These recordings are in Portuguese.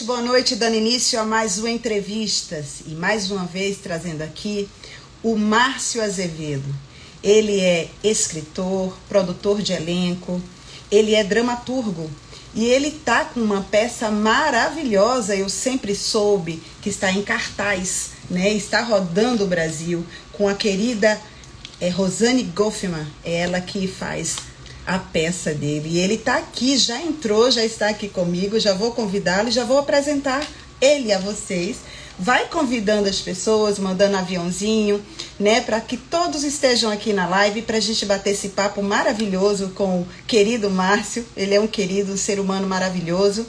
boa noite, dando início a mais uma Entrevistas e mais uma vez trazendo aqui o Márcio Azevedo. Ele é escritor, produtor de elenco, ele é dramaturgo e ele está com uma peça maravilhosa, eu sempre soube, que está em cartaz, né? Está rodando o Brasil com a querida Rosane Goffman, é ela que faz a peça dele. E ele está aqui, já entrou, já está aqui comigo, já vou convidá-lo, já vou apresentar ele a vocês. Vai convidando as pessoas, mandando aviãozinho, né, para que todos estejam aqui na live, para a gente bater esse papo maravilhoso com o querido Márcio. Ele é um querido, um ser humano maravilhoso.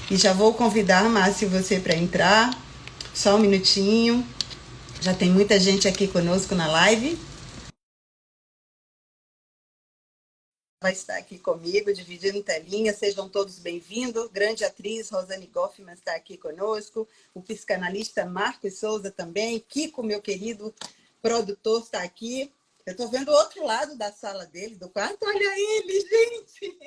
E já vou convidar, Márcio, você para entrar. Só um minutinho. Já tem muita gente aqui conosco na live. Vai estar aqui comigo, dividindo telinha. Sejam todos bem-vindos. Grande atriz Rosane Goffman está aqui conosco. O psicanalista Marcos Souza também. Kiko, meu querido produtor, está aqui. Eu estou vendo o outro lado da sala dele, do quarto. Olha ele, gente!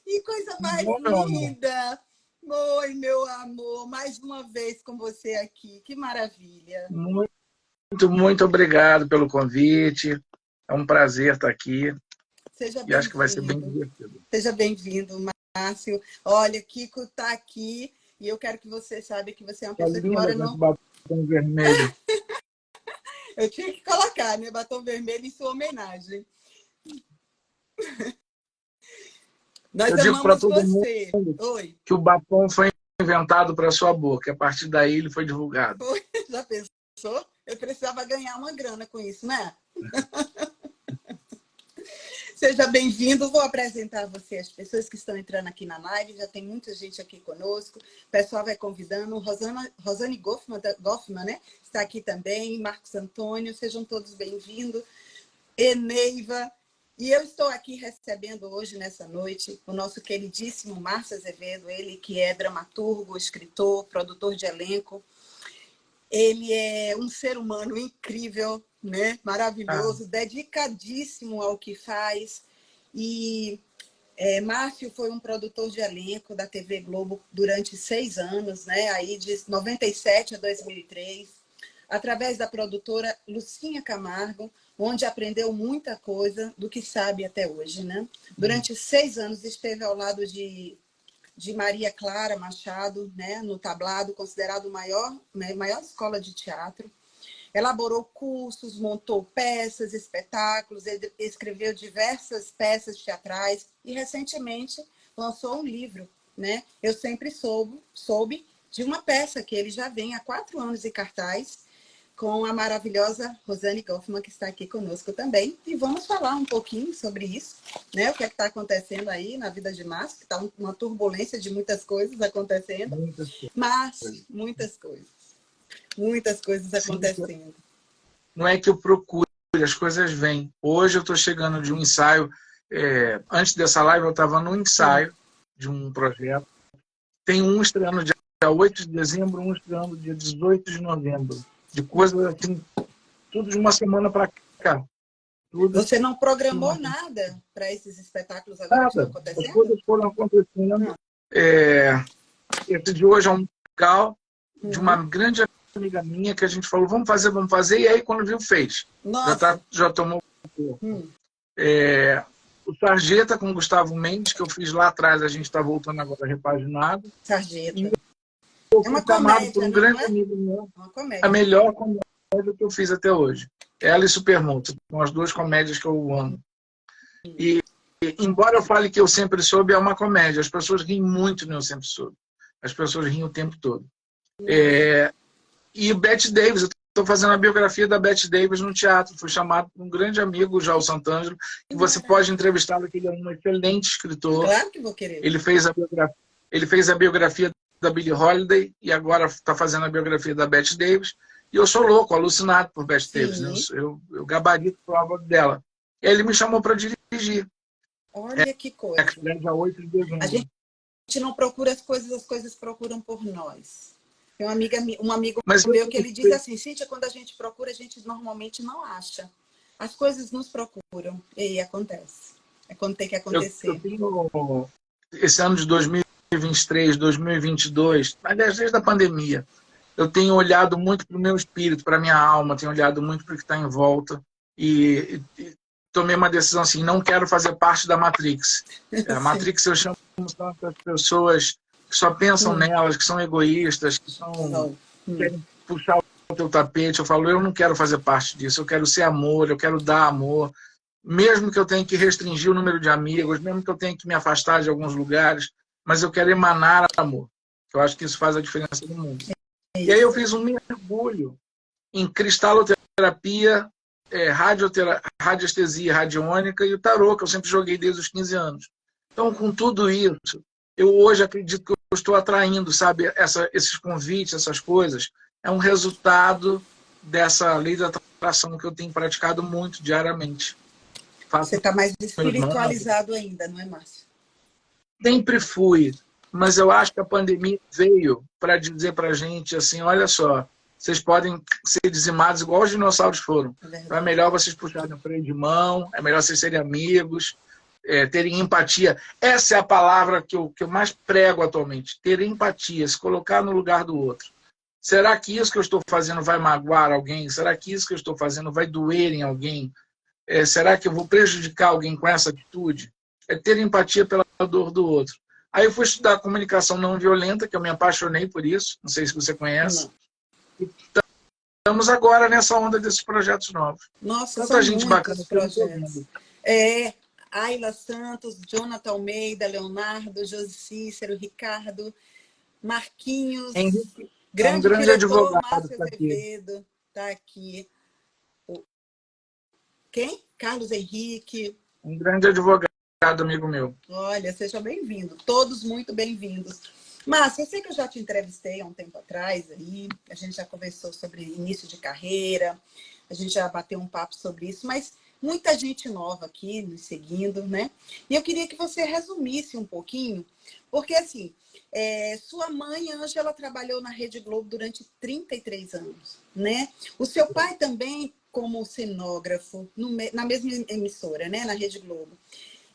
Que coisa mais linda! Oi, meu amor. Mais uma vez com você aqui. Que maravilha. Muito obrigado pelo convite. É um prazer estar aqui. Seja e acho que vai ser bem divertido. Seja bem-vindo, Márcio. Olha, Kiko está aqui e eu quero que você saiba que você é uma pessoa que mora no... batom vermelho. Eu tinha que colocar, né? Batom vermelho em sua homenagem. Nós eu digo para todo você. mundo Oi. que o batom foi inventado para a sua boca. A partir daí ele foi divulgado. Já pensou? Eu precisava ganhar uma grana com isso, né? Seja bem-vindo. Vou apresentar a você as pessoas que estão entrando aqui na live. Já tem muita gente aqui conosco. O pessoal vai convidando. Rosane Goffman, né? Está aqui também. Marcos Antônio. Sejam todos bem-vindos. Eneiva. E eu estou aqui recebendo hoje, nessa noite, o nosso queridíssimo Márcio Azevedo. Ele que é dramaturgo, escritor, produtor de elenco. Ele é um ser humano incrível, né? Maravilhoso, dedicadíssimo ao que faz. E Márcio foi um produtor de elenco da TV Globo durante 6 anos, né? Aí de 97 a 2003, através da produtora Lucinha Camargo, onde aprendeu muita coisa do que sabe até hoje, né? Durante 6 anos esteve ao lado de Maria Clara Machado, né, no Tablado, considerado a maior escola de teatro. Elaborou cursos, montou peças, espetáculos, escreveu diversas peças teatrais e, recentemente, lançou um livro, né? Eu sempre soube de uma peça que ele já vem há 4 anos em cartaz, com a maravilhosa Rosane Goffman, que está aqui conosco também. E vamos falar um pouquinho sobre isso, né? O que é que está acontecendo aí na vida de Márcio, que está uma turbulência de muitas coisas acontecendo. Mas muitas coisas. Muitas coisas acontecendo. Não é que eu procure, as coisas vêm. Hoje eu estou chegando de um ensaio. Antes dessa live eu estava num ensaio de um projeto. Tem um estreando dia 8 de dezembro, um estreando dia 18 de novembro. De coisas assim, tudo de uma semana para cá. Você não programou nada para esses espetáculos agora que estão acontecendo? As coisas foram acontecendo. Esse de hoje é um musical de uma grande amiga minha que a gente falou, vamos fazer, e aí quando viu, fez. Já tomou. O Sarjeta com o Gustavo Mendes, que eu fiz lá atrás, a gente está voltando agora repaginado. Sarjeta. É uma comédia, por um grande amigo meu. A melhor comédia que eu fiz até hoje. Ela e Supermonstro, são as 2 comédias que eu amo. E embora eu fale que Eu Sempre Soube, é uma comédia. As pessoas riem muito no Eu Sempre Soube. As pessoas riem o tempo todo. E Bette Davis, eu estou fazendo a biografia da Bette Davis no teatro. Fui chamado por um grande amigo, João Santangelo, que você pode entrevistá-lo, que ele é um excelente escritor. Claro que vou querer. Ele fez a biografia da Billie Holiday e agora está fazendo a biografia da Bette Davis. E eu sou louco, alucinado por Bette Davis. Eu gabarito a prova dela. E aí ele me chamou para dirigir. Olha que coisa. Dia 8 de dezembro. A gente não procura as coisas procuram por nós. Tem um amigo meu que ele diz assim, Cíntia, quando a gente procura, a gente normalmente não acha. As coisas nos procuram e aí acontece. É quando tem que acontecer. Eu tenho, esse ano de 2020, 2023, 2022, aliás, desde a pandemia, eu tenho olhado muito para o meu espírito, para a minha alma, tenho olhado muito para o que está em volta e tomei uma decisão assim, não quero fazer parte da Matrix. A Matrix eu chamo tantas pessoas que só pensam nelas, que são egoístas, que querem puxar o teu tapete. Eu falo, eu não quero fazer parte disso, eu quero ser amor, eu quero dar amor, mesmo que eu tenha que restringir o número de amigos, mesmo que eu tenha que me afastar de alguns lugares, mas eu quero emanar amor. Eu acho que isso faz a diferença no mundo. E aí eu fiz um mergulho em cristaloterapia, radiestesia radiônica e o tarô, que eu sempre joguei desde os 15 anos. Então, com tudo isso, eu hoje acredito que eu estou atraindo, sabe, esses convites, essas coisas. É um resultado dessa lei da atração que eu tenho praticado muito diariamente. Você está mais espiritualizado ainda, não é, Márcio? Sempre fui, mas eu acho que a pandemia veio para dizer para a gente assim, olha só, vocês podem ser dizimados igual os dinossauros foram. Então é melhor vocês puxarem o freio de mão, é melhor vocês serem amigos, terem empatia. Essa é a palavra que eu mais prego atualmente, ter empatia, se colocar no lugar do outro. Será que isso que eu estou fazendo vai magoar alguém? Será que isso que eu estou fazendo vai doer em alguém? Será que eu vou prejudicar alguém com essa atitude? É ter empatia pela dor do outro. Aí eu fui estudar comunicação não violenta, que eu me apaixonei por isso, não sei se você conhece. E estamos agora nessa onda desses projetos novos. Nossa, tanta são gente bacana projetos. Ayla Santos, Jonathan Almeida, Leonardo, Josi Cícero, Ricardo, Marquinhos, grande grande diretor, advogado, Márcio Azevedo, está aqui. Quem? Carlos Henrique. Um grande advogado, amigo meu. Olha, seja bem-vindo. Todos muito bem-vindos. Márcio, eu sei que eu já te entrevistei há um tempo atrás, aí, a gente já conversou sobre início de carreira, a gente já bateu um papo sobre isso, mas muita gente nova aqui nos seguindo, né? E eu queria que você resumisse um pouquinho, porque assim, sua mãe, Ângela, trabalhou na Rede Globo durante 33 anos, né? O seu pai também como cenógrafo na mesma emissora, né? Na Rede Globo.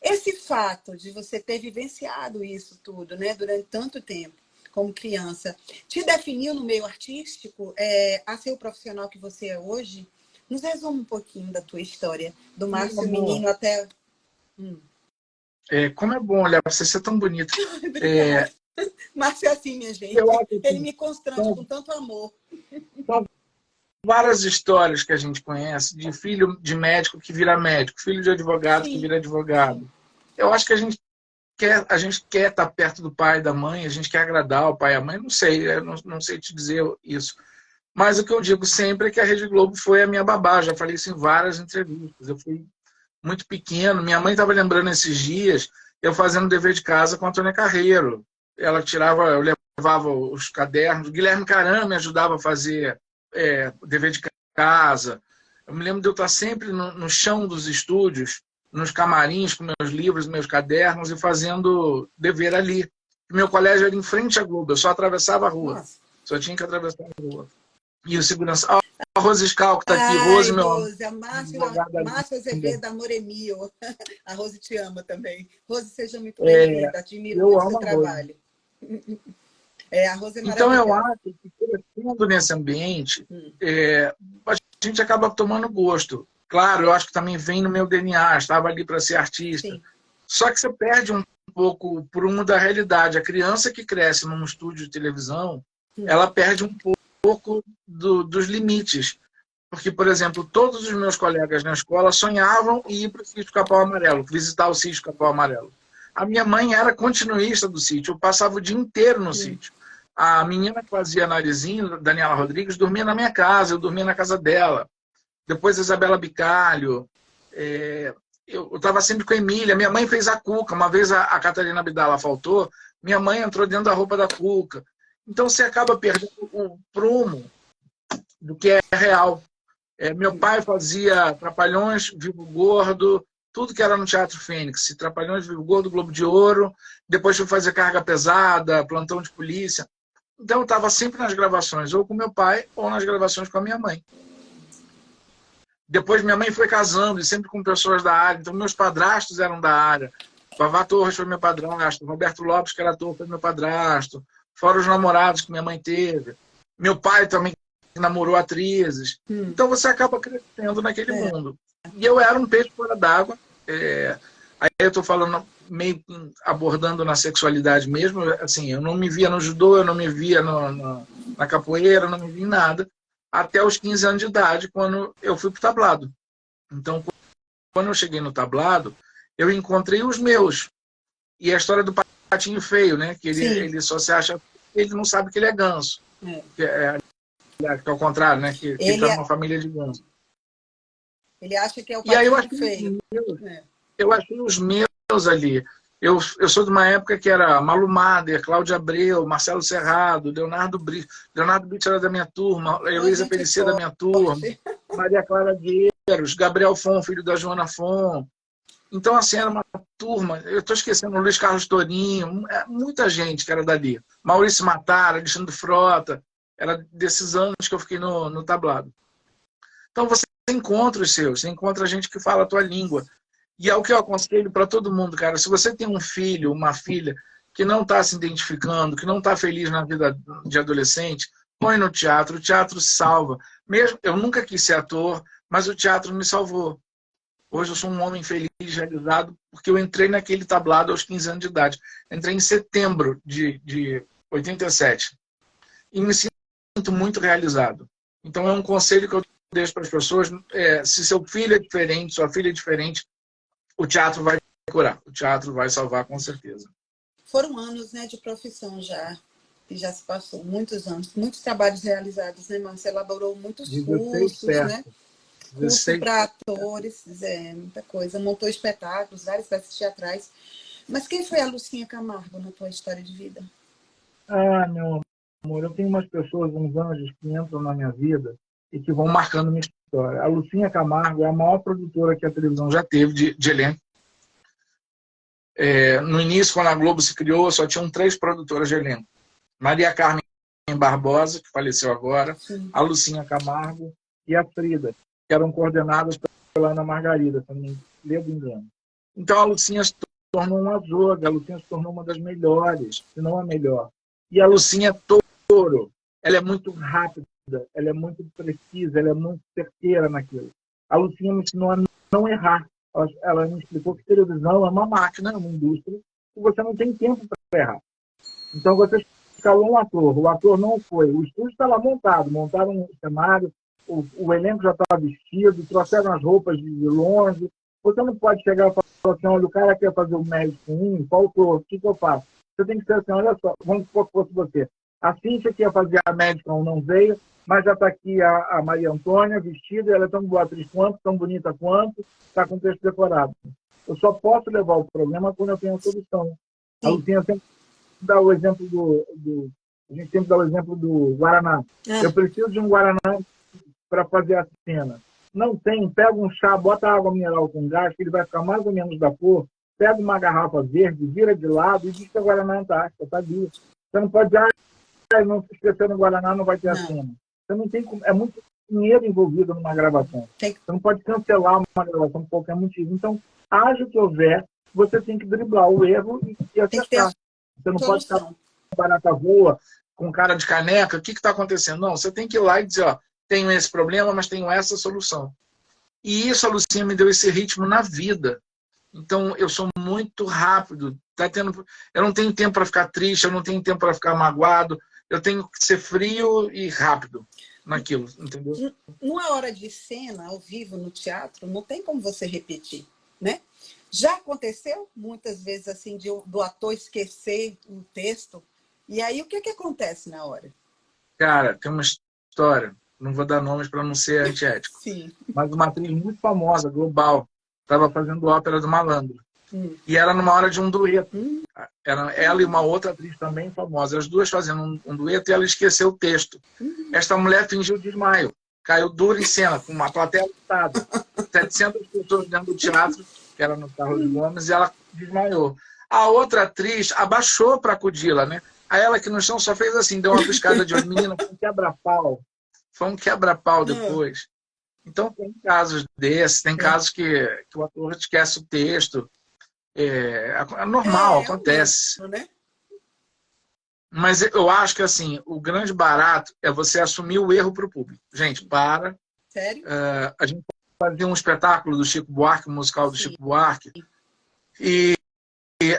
Esse fato de você ter vivenciado isso tudo, né, durante tanto tempo, como criança, te definiu no meio artístico a ser o profissional que você é hoje? Nos resume um pouquinho da tua história, do Márcio menino até... Como é bom olhar para você ser tão bonito. Márcio é assim, minha gente. Ele me constrange com tanto amor. São várias histórias que a gente conhece de filho de médico que vira médico, filho de advogado que vira advogado. Eu acho que a gente quer estar perto do pai e da mãe, a gente quer agradar o pai e a mãe, não sei, eu não sei te dizer isso. Mas o que eu digo sempre é que a Rede Globo foi a minha babá, já falei isso em várias entrevistas. Eu fui muito pequeno, minha mãe estava lembrando esses dias, eu fazendo dever de casa com a Antônia Carreiro. Ela tirava, eu levava os cadernos, o Guilherme Caram me ajudava a fazer dever de casa. Eu me lembro de eu estar sempre no chão dos estúdios, nos camarins, com meus livros, meus cadernos e fazendo dever ali. Meu colégio era em frente à Globo, eu só atravessava a rua. Nossa. Só tinha que atravessar a rua. E o segurança... a Rose Scal, que está aqui. Rose, meu amor. A Márcio Azevedo, Amor é Mio. A Rose te ama também. Rose, seja muito bem-vinda. Admiro muito o seu trabalho. A Rose é maravilhosa. Então, eu acho que crescendo nesse ambiente, a gente acaba tomando gosto. Claro, eu acho que também vem no meu DNA, estava ali para ser artista. Sim. Só que você perde um pouco o prumo da realidade. A criança que cresce num estúdio de televisão, ela perde um pouco dos limites. Porque, por exemplo, todos os meus colegas na escola sonhavam em ir para o Sítio Capão Amarelo, visitar o Sítio Capão Amarelo. A minha mãe era continuista do sítio, eu passava o dia inteiro no sítio. A menina que fazia narizinho, Daniela Rodrigues, dormia na minha casa, eu dormia na casa dela. Depois a Isabela Bicalho, eu estava sempre com a Emília. Minha mãe fez a Cuca. Uma vez a Catarina Abdala faltou, minha mãe entrou dentro da roupa da Cuca. Então você acaba perdendo o prumo do que é real. Meu pai fazia Trapalhões, Vivo Gordo, tudo que era no Teatro Fênix. Trapalhões, Vivo Gordo, Globo de Ouro. Depois fui fazer Carga Pesada, Plantão de Polícia. Então eu estava sempre nas gravações, ou com meu pai, ou nas gravações com a minha mãe. Depois minha mãe foi casando, e sempre com pessoas da área. Então meus padrastos eram da área. Vavá Torres foi meu padrasto, Roberto Lopes, que era ator, foi meu padrasto, fora os namorados que minha mãe teve. Meu pai também namorou atrizes. Então você acaba crescendo naquele mundo. E eu era um peixe fora d'água. Aí eu estou falando, meio abordando na sexualidade mesmo. Assim, eu não me via no judô, eu não me via na capoeira, eu não me via em nada. Até os 15 anos de idade, quando eu fui para o tablado. Então, quando eu cheguei no tablado, eu encontrei os meus. E a história do patinho feio, né? Que ele só se acha... Ele não sabe que ele é ganso. Que é ao contrário, né? Que ele está numa família de ganso. Ele acha que é o patinho feio. Eu achei os meus ali. Eu sou de uma época que era Malu Mader, Cláudia Abreu, Marcelo Serrado, Leonardo Brito. Leonardo Brito era da minha turma, Heloísa Perissé da minha turma, Maria Clara Gueiros, Gabriel Fon, filho da Joana Fon. Então, assim, era uma turma. Eu estou esquecendo, Luiz Carlos Torinho, muita gente que era dali. Maurício Matara, Alexandre Frota. Era desses anos que eu fiquei no tablado. Então, você encontra os seus, você encontra gente que fala a tua língua. E é o que eu aconselho para todo mundo, cara. Se você tem um filho, uma filha, que não está se identificando, que não está feliz na vida de adolescente, põe no teatro. O teatro salva. Mesmo, eu nunca quis ser ator, mas o teatro me salvou. Hoje eu sou um homem feliz, realizado, porque eu entrei naquele tablado aos 15 anos de idade. Entrei em setembro de 87. E me sinto muito realizado. Então é um conselho que eu deixo para as pessoas. Se seu filho é diferente, sua filha é diferente, o teatro vai curar. O teatro vai salvar, com certeza. Foram anos, né, de profissão já, que já se passou. Muitos anos. Muitos trabalhos realizados, né, mano? Você elaborou muitos cursos, né? Curso para atores, muita coisa. Montou espetáculos, várias peças teatrais. Mas quem foi a Lucinha Camargo na tua história de vida? Ah, meu amor, eu tenho umas pessoas, uns anjos que entram na minha vida e que vão marcando minha história. A Lucinha Camargo é a maior produtora que a televisão já teve de elenco. No início, quando a Globo se criou, só tinham 3 produtoras de elenco. Maria Carmen Barbosa, que faleceu agora, a Lucinha Camargo e a Frida, que eram coordenadas pela Ana Margarida, se não me engano. Então a Lucinha se tornou uma azoga, a Lucinha se tornou uma das melhores, se não a melhor. E a Lucinha é touro, ela é muito rápida, ela é muito precisa, ela é muito certeira naquilo. A Lucinha me ensinou a não errar. Ela me explicou que televisão é uma máquina, é uma indústria, e você não tem tempo para errar. Então você escalou um ator, o ator não foi, o estúdio está lá montado, montaram um cenário, o elenco já estava vestido, trouxeram as roupas de longe. Você não pode chegar e falar assim, olha, o cara quer fazer o médico faltou, o que eu faço? Você tem que ser assim, olha só, vamos supor que fosse você. A Cíntia que ia fazer a médica não veio, mas já está aqui a Maria Antônia vestida, ela é tão boa atriz quanto, tão bonita quanto, está com o texto decorado. Eu só posso levar o problema quando eu tenho a solução. A Lucinha sempre dá o exemplo a gente sempre dá o exemplo do Guaraná. Eu preciso de um Guaraná para fazer a cena. Não tem, pega um chá, bota água mineral com gás, que ele vai ficar mais ou menos da cor, pega uma garrafa verde, vira de lado e diz que é Guaraná Antártica, tá ali. Você não pode não se esquecer no Guaraná, não vai ter a cena. Você não tem, é muito dinheiro envolvido numa gravação. Você não pode cancelar uma gravação por qualquer motivo. Então, haja o que houver, você tem que driblar o erro e acertar. Você não pode ficar barata voa, com cara de caneca, o que está acontecendo? Não, você tem que ir lá e dizer, ó, tenho esse problema, mas tenho essa solução. E isso a Lucinha me deu esse ritmo na vida. Então, eu sou muito rápido. Eu não tenho tempo para ficar triste, eu não tenho tempo para ficar magoado. Eu tenho que ser frio e rápido naquilo, entendeu? Numa hora de cena, ao vivo, no teatro, não tem como você repetir, né? Já aconteceu muitas vezes assim do ator esquecer um texto. E aí, o que acontece na hora? Cara, tem uma história. Não vou dar nomes para não ser antiético. Sim. Mas uma atriz muito famosa, global, estava fazendo Ópera do Malandro. E era numa hora de um dueto. Era ela e uma outra atriz também famosa. As duas fazendo um dueto e ela esqueceu o texto. Esta mulher fingiu desmaio. Caiu dura em cena, com uma plateia lotada. 700 pessoas dentro do teatro, que era no Carlos Gomes, e ela desmaiou. A outra atriz abaixou para acudi-la, né? A ela que no chão só fez assim, deu uma piscada de olho. Menina, foi um quebra-pau. Foi um quebra-pau depois. Então tem casos desses, tem casos que o ator esquece o texto. É normal, acontece. Mesmo, né? Mas eu acho que assim, o grande barato é você assumir o erro para o público. Gente, para. Sério? A gente fazia um espetáculo do Chico Buarque, um musical do Chico Buarque, e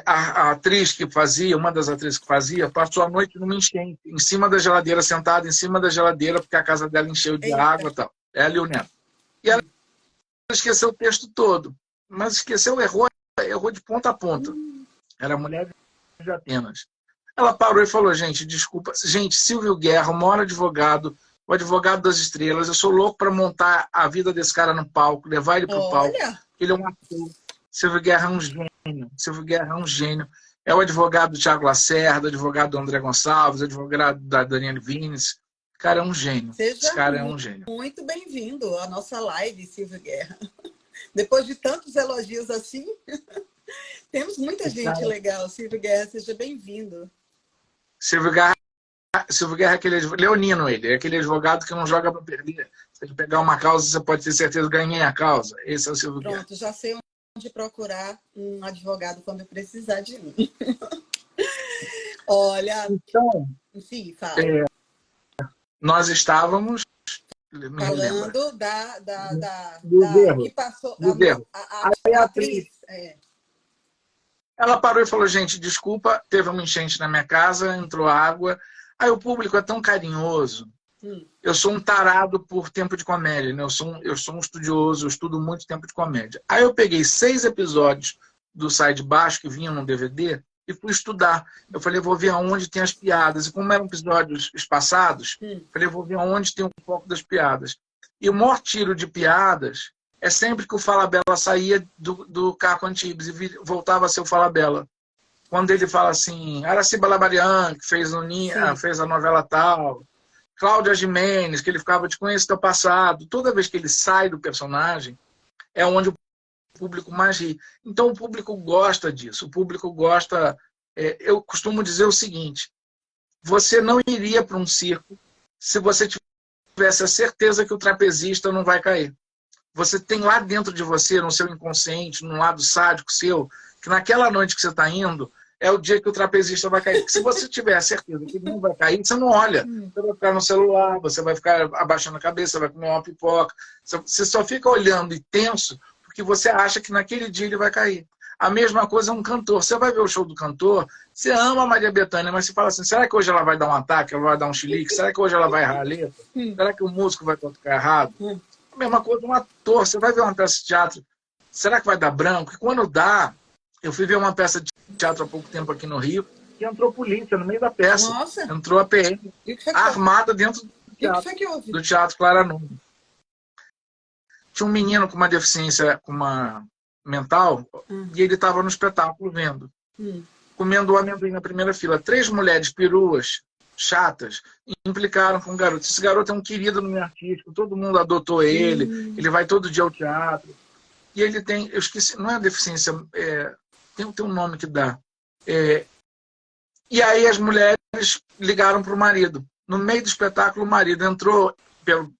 a atriz que fazia, uma das atrizes que fazia, passou a noite numa enchente, em cima da geladeira, sentada em cima da geladeira, porque a casa dela encheu de água e tal. Ela e o neto. E ela esqueceu o texto todo, mas esqueceu, errou de ponta a ponta. Era mulher de Atenas. Ela parou e falou, gente, desculpa. Gente, Silvio Guerra, o maior advogado, o advogado das estrelas, eu sou louco para montar a vida desse cara no palco, levar ele para o palco. Ele é um ator. Silvio Guerra é um gênio. Silvio Guerra é um gênio. É o advogado do Tiago Lacerda, advogado do André Gonçalves, advogado da Daniele Vines. O cara é um gênio. Esse cara é um gênio. Muito bem-vindo à nossa live, Silvio Guerra. Depois de tantos elogios assim, temos muita gente legal. Silvio Guerra, seja bem-vindo. Silvio Guerra é aquele leonino, ele é aquele advogado que não joga para perder. Se ele pegar uma causa, você pode ter certeza que ganhei a causa. Esse é o Silvio Guerra. Pronto, já sei onde procurar um advogado quando precisar de mim. Olha, então, sim, fala. Nós estávamos falando do erro. que passou do erro. a atriz. Ela parou e falou, gente, desculpa, teve uma enchente na minha casa, entrou água. Aí o público é tão carinhoso. Eu sou um tarado por tempo de comédia, né? Eu sou um estudioso, eu estudo muito tempo de comédia. Aí eu peguei 6 episódios do Sai de Baixo, que vinham no DVD, e fui estudar. Eu falei, vou ver aonde tem as piadas. E como eram episódios espaçados, falei, vou ver aonde tem um pouco das piadas. E o maior tiro de piadas é sempre que o Falabella saía do Caco Antibes e voltava a ser o Falabella. Quando ele fala assim, Araciba Labarian, que fez a novela tal, Cláudia Gimenez, que ele ficava de conhecer teu passado. Toda vez que ele sai do personagem, é onde o público mais ri. Então o público gosta disso. O público gosta... eu costumo dizer o seguinte, você não iria para um circo se você tivesse a certeza que o trapezista não vai cair. Você tem lá dentro de você, no seu inconsciente, no lado sádico seu, que naquela noite que você está indo, é o dia que o trapezista vai cair. Porque se você tiver a certeza que ele não vai cair, você não olha. Você vai ficar no celular, você vai ficar abaixando a cabeça, vai comer uma pipoca. Você só fica olhando e tenso porque você acha que naquele dia ele vai cair. A mesma coisa é um cantor. Você vai ver o show do cantor, você ama a Maria Bethânia, mas você fala assim, será que hoje ela vai dar um ataque, ela vai dar um chilique? Será que hoje ela vai errar a letra? Será que o músico vai tocar errado? A mesma coisa um ator. Você vai ver uma peça de teatro, será que vai dar branco? E quando dá... Eu fui ver uma peça de teatro há pouco tempo aqui no Rio, e entrou polícia no meio da peça. Nossa. Entrou a PM armada dentro do Teatro Clara Nunes. Tinha um menino com uma deficiência mental, e ele estava no espetáculo vendo. Comendo o amendoim na primeira fila. 3 mulheres peruas, chatas, implicaram com o garoto. Esse garoto é um querido no meio artístico, todo mundo adotou ele, ele vai todo dia ao teatro. E ele tem, eu esqueci, não é deficiência, tem um nome que dá. E aí as mulheres ligaram para o marido. No meio do espetáculo, o marido entrou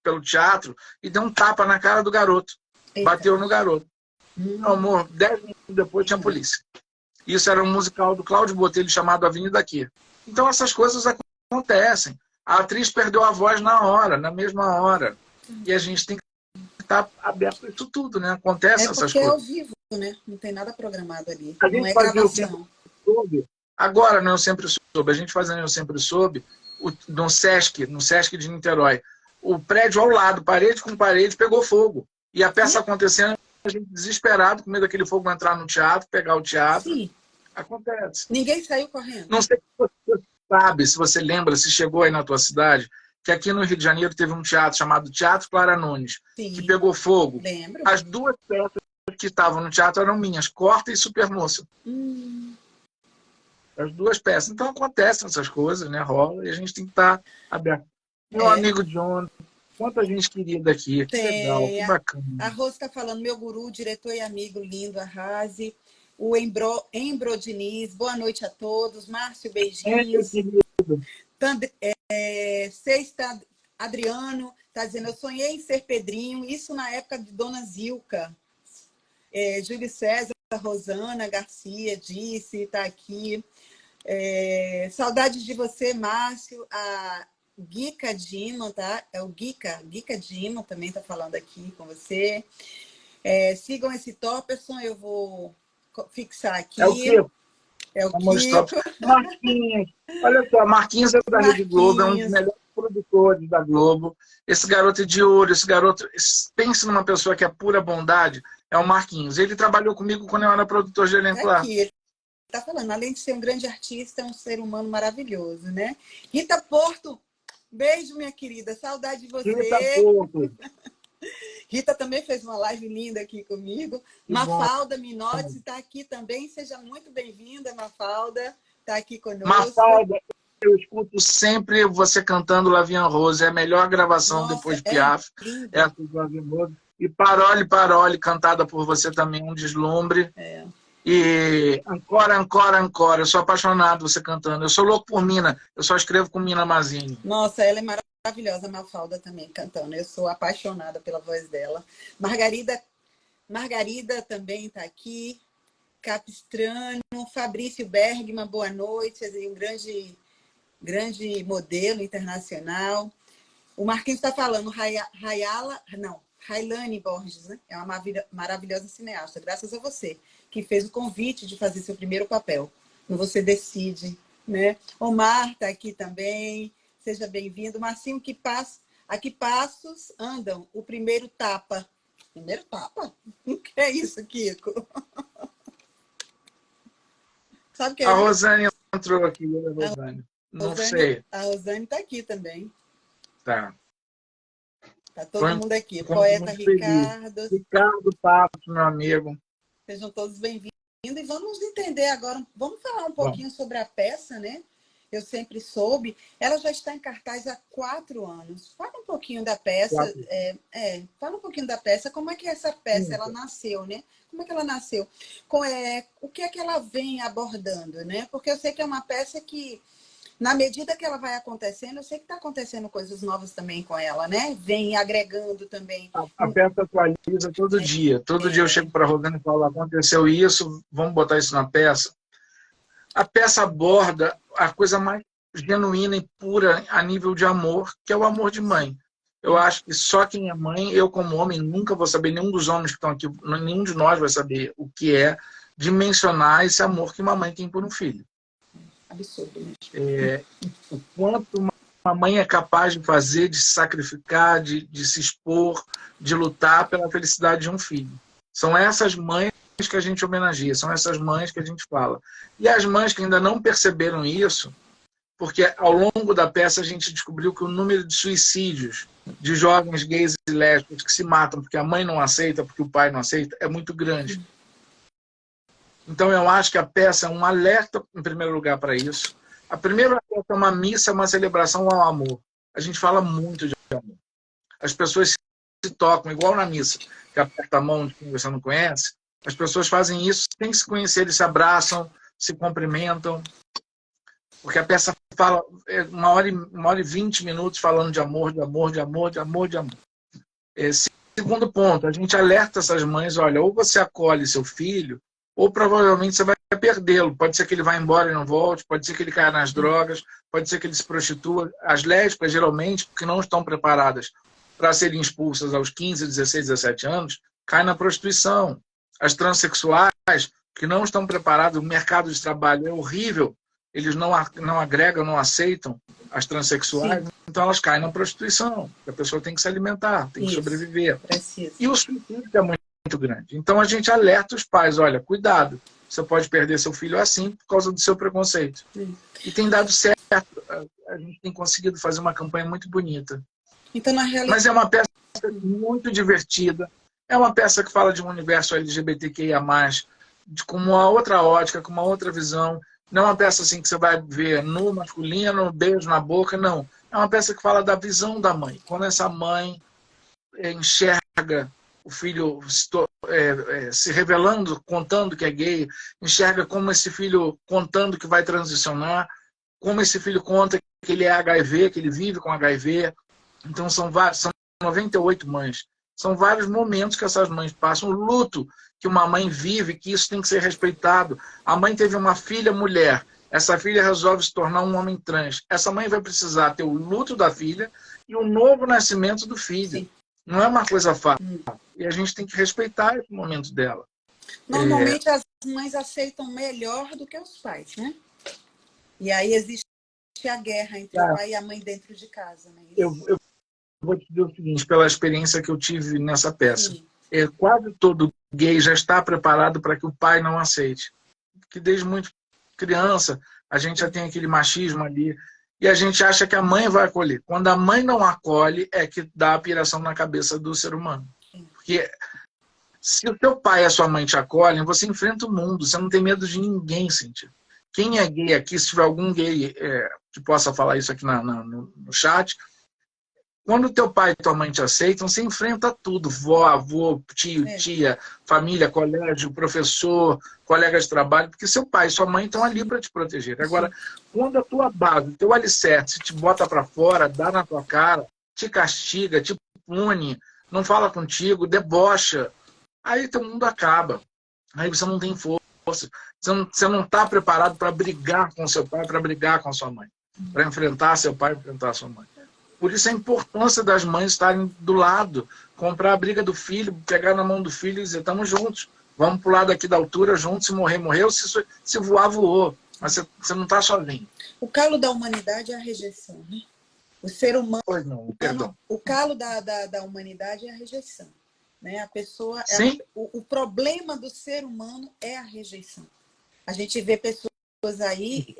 pelo teatro e deu um tapa na cara do garoto. Eita. Bateu no garoto. Meu amor, 10 minutos depois tinha polícia. Isso era um musical do Cláudio Botelho chamado Avenida Aqui. Então essas coisas acontecem. A atriz perdeu a voz na hora, na mesma hora. E a gente tem que estar aberto a isso tudo, né? Acontece essas coisas. É ao vivo, né? Não tem nada programado ali. A gente não é gravação. Agora, não, eu sempre soube. A gente fazendo Eu Sempre Soube, no Sesc de Niterói. O prédio ao lado, parede com parede, pegou fogo. E a peça acontecendo, a gente desesperado, com medo daquele fogo entrar no teatro, pegar o teatro. Sim. Acontece. Ninguém saiu correndo. Não sei se você sabe, se você lembra, se chegou aí na tua cidade, que aqui no Rio de Janeiro teve um teatro chamado Teatro Clara Nunes, que pegou fogo. Lembro. As 2 peças que estavam no teatro eram minhas, Corta e Supermoça. As 2 peças. Então acontecem essas coisas, né? Rola, e a gente tem que estar aberto. Meu amigo John, quanta gente querida aqui. Que legal, que bacana. A Rose está falando, meu guru, diretor e amigo lindo, Arrase. O Embro Diniz, boa noite a todos. Márcio, beijinhos. Sexta, Adriano está dizendo, eu sonhei em ser Pedrinho, isso na época de Dona Zilca. Júlio César Rosana Garcia disse, está aqui. Saudades de você, Márcio. A Guica Dima, tá? É o Guica Dima também está falando aqui com você. Sigam esse Topperson, eu vou fixar aqui. É o Kiko. É o Kiko. Marquinhos. Olha só, Marquinhos é da Rede Globo, é um dos melhores produtores da Globo. Esse garoto é de ouro, esse garoto... Pense numa pessoa que é pura bondade, é o Marquinhos. Ele trabalhou comigo quando eu era produtor de elenco lá. Aqui, ele está falando, além de ser um grande artista, é um ser humano maravilhoso, né? Rita Porto, beijo, minha querida, saudade de você. Rita Porto. Rita também fez uma live linda aqui comigo. Que Mafalda Minotti está aqui também. Seja muito bem-vinda, Mafalda. Está aqui conosco. Mafalda, eu escuto sempre você cantando Lavian Rose. É a melhor gravação depois de Piaf. Essa de Lavian Rose. E Parole, Parole, cantada por você também, um deslumbre. E Ancora, Ancora, Ancora. Eu sou apaixonado você cantando. Eu sou louco por Mina. Eu só escrevo com Mina Mazini. Nossa, ela é maravilhosa, Mafalda também cantando. Eu sou apaixonada pela voz dela. Margarida também está aqui. Capistrano, Fabrício Bergman, boa noite. Um grande modelo internacional. O Marquinhos está falando, Railane Borges, né? É uma maravilhosa cineasta. Graças a você, que fez o convite de fazer seu primeiro papel. No Você Decide, né? Omar está aqui também. Seja bem-vindo. Marcinho, a que passos andam o primeiro tapa? Primeiro tapa? O que é isso, Kiko? Sabe que a Rosane entrou aqui, a Rosane. Não sei. A Rosane está aqui também. Tá. Está todo mundo aqui. O poeta Ricardo. Ricardo Pato, meu amigo. Sejam todos bem-vindos. E vamos entender agora, vamos falar um pouquinho sobre a peça, né? Eu sempre soube. Ela já está em cartaz há 4 anos. Fala um pouquinho da peça. Fala um pouquinho da peça. Como é que essa peça ela nasceu, né? Como é que ela nasceu? O que é que ela vem abordando, né? Porque eu sei que é uma peça que, na medida que ela vai acontecendo, eu sei que está acontecendo coisas novas também com ela, né? Vem agregando também. A peça atualiza todo dia. Todo dia eu chego para a Rosane e falo, aconteceu isso, vamos botar isso na peça. A peça aborda a coisa mais genuína e pura a nível de amor, que é o amor de mãe. Eu acho que só quem é mãe, eu como homem, nunca vou saber, nenhum dos homens que estão aqui, nenhum de nós vai saber o que é dimensionar esse amor que uma mãe tem por um filho. Absurdo, né? O quanto uma mãe é capaz de fazer, de se sacrificar, de se expor, de lutar pela felicidade de um filho. São essas mães que a gente homenageia, são essas mães que a gente fala. E as mães que ainda não perceberam isso, porque ao longo da peça a gente descobriu que o número de suicídios de jovens gays e lésbicas que se matam porque a mãe não aceita, porque o pai não aceita, é muito grande. Então eu acho que a peça é um alerta, em primeiro lugar, para isso. A primeira peça é uma missa, uma celebração ao amor. A gente fala muito de amor. As pessoas se tocam, igual na missa, que aperta a mão de quem você não conhece. As pessoas fazem isso sem se conhecer, eles se abraçam, se cumprimentam. Porque a peça fala 1h20 minutos falando de amor, de amor, de amor, de amor, de amor. Segundo ponto, a gente alerta essas mães, olha, ou você acolhe seu filho, ou provavelmente você vai perdê-lo. Pode ser que ele vá embora e não volte, pode ser que ele caia nas drogas, pode ser que ele se prostitua. As lésbicas, geralmente, porque não estão preparadas para serem expulsas aos 15, 16, 17 anos, caem na prostituição. As transexuais, que não estão preparadas, o mercado de trabalho é horrível, eles não agregam, não aceitam as transexuais, então elas caem na prostituição. A pessoa tem que se alimentar, tem que sobreviver. Precisa. E o suicídio é muito grande. Então a gente alerta os pais, olha, cuidado, você pode perder seu filho assim por causa do seu preconceito. E tem dado certo, a gente tem conseguido fazer uma campanha muito bonita. Então, na realidade... Mas é uma peça muito divertida, é uma peça que fala de um universo LGBTQIA+, com uma outra ótica, com uma outra visão. Não é uma peça assim que você vai ver nu, masculino, beijo na boca, não. É uma peça que fala da visão da mãe. Quando essa mãe enxerga o filho se revelando, contando que é gay, enxerga como esse filho contando que vai transicionar, como esse filho conta que ele é HIV, que ele vive com HIV. Então são 98 mães São vários momentos que essas mães passam. O luto que uma mãe vive, que isso tem que ser respeitado. A mãe teve uma filha mulher. Essa filha resolve se tornar um homem trans. Essa mãe vai precisar ter o luto da filha e o novo nascimento do filho. Sim. Não é uma coisa fácil. E a gente tem que respeitar esse momento dela. Normalmente as mães aceitam melhor do que os pais, né? E aí existe a guerra entre o pai e a mãe dentro de casa, né? Eu vou te dizer o seguinte, pela experiência que eu tive nessa peça. Quase todo gay já está preparado para que o pai não aceite. Porque desde muito criança, a gente já tem aquele machismo ali. E a gente acha que a mãe vai acolher. Quando a mãe não acolhe, é que dá a piração na cabeça do ser humano. Porque se o teu pai e a sua mãe te acolhem, você enfrenta o mundo. Você não tem medo de ninguém, Cíntia. Quem é gay aqui, se tiver algum gay que possa falar isso aqui no chat, quando teu pai e tua mãe te aceitam, você enfrenta tudo. Vó, avô, tio, tia, família, colégio, professor, colega de trabalho, porque seu pai e sua mãe estão ali para te proteger. Agora, quando a tua base, o teu alicerce te bota para fora, dá na tua cara, te castiga, te pune, não fala contigo, debocha, aí teu mundo acaba. Aí você não tem força. Você não está preparado para brigar com seu pai, para brigar com a sua mãe, para enfrentar seu pai, enfrentar sua mãe. Por isso a importância das mães estarem do lado, comprar a briga do filho, pegar na mão do filho e dizer, estamos juntos, vamos pular daqui da altura juntos, se morrer, morreu, se voar, voou. Mas você não está sozinho. O calo da humanidade é a rejeição, né? O ser humano... Pois não, perdão. O calo da humanidade é a rejeição. Né? A pessoa... Sim. O problema do ser humano é a rejeição. A gente vê pessoas aí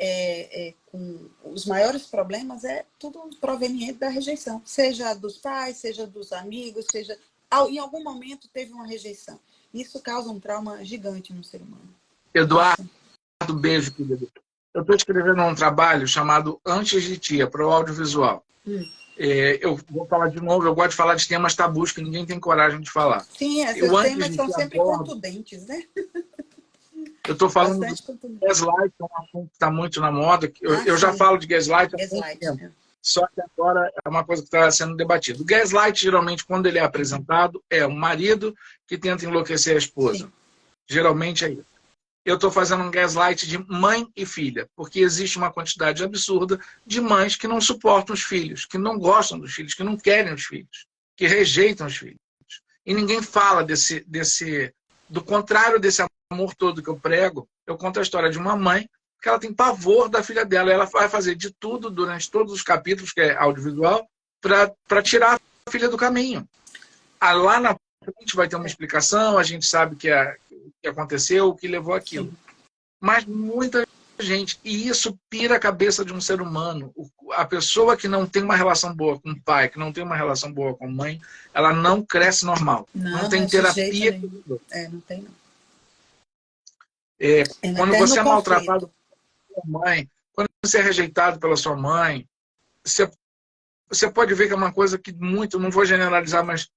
com os maiores problemas, tudo proveniente da rejeição. Seja dos pais, seja dos amigos, seja... Em algum momento teve uma rejeição. Isso causa um trauma gigante no ser humano. Eduardo, beijo, querido. Eu estou escrevendo um trabalho chamado Antes de Tia, para o audiovisual. Eu vou falar de novo, eu gosto de falar de temas tabus que ninguém tem coragem de falar. Sim, esses temas são sempre contundentes, né? Eu estou falando do gaslight, que é um assunto que está muito na moda. Eu já falo de gaslight há muito tempo. Só que agora é uma coisa que está sendo debatida. O gaslight, geralmente, quando ele é apresentado, é um marido que tenta enlouquecer a esposa. Sim. Geralmente é isso. Eu estou fazendo um gaslight de mãe e filha, porque existe uma quantidade absurda de mães que não suportam os filhos, que não gostam dos filhos, que não querem os filhos, que rejeitam os filhos. E ninguém fala do contrário desse amor todo que eu prego. Eu conto a história de uma mãe que ela tem pavor da filha dela. Ela vai fazer de tudo durante todos os capítulos, que é audiovisual, para tirar a filha do caminho. Lá na frente vai ter uma explicação, a gente sabe o que aconteceu, o que levou aquilo. Sim. Mas muita gente, e isso pira a cabeça de um ser humano. A pessoa que não tem uma relação boa com o pai, que não tem uma relação boa com a mãe, ela não cresce normal. Não tem terapia. Não tem, não. Quando você é maltratado pela sua mãe, quando você é rejeitado pela sua mãe, você pode ver que é uma coisa que não vou generalizar, mas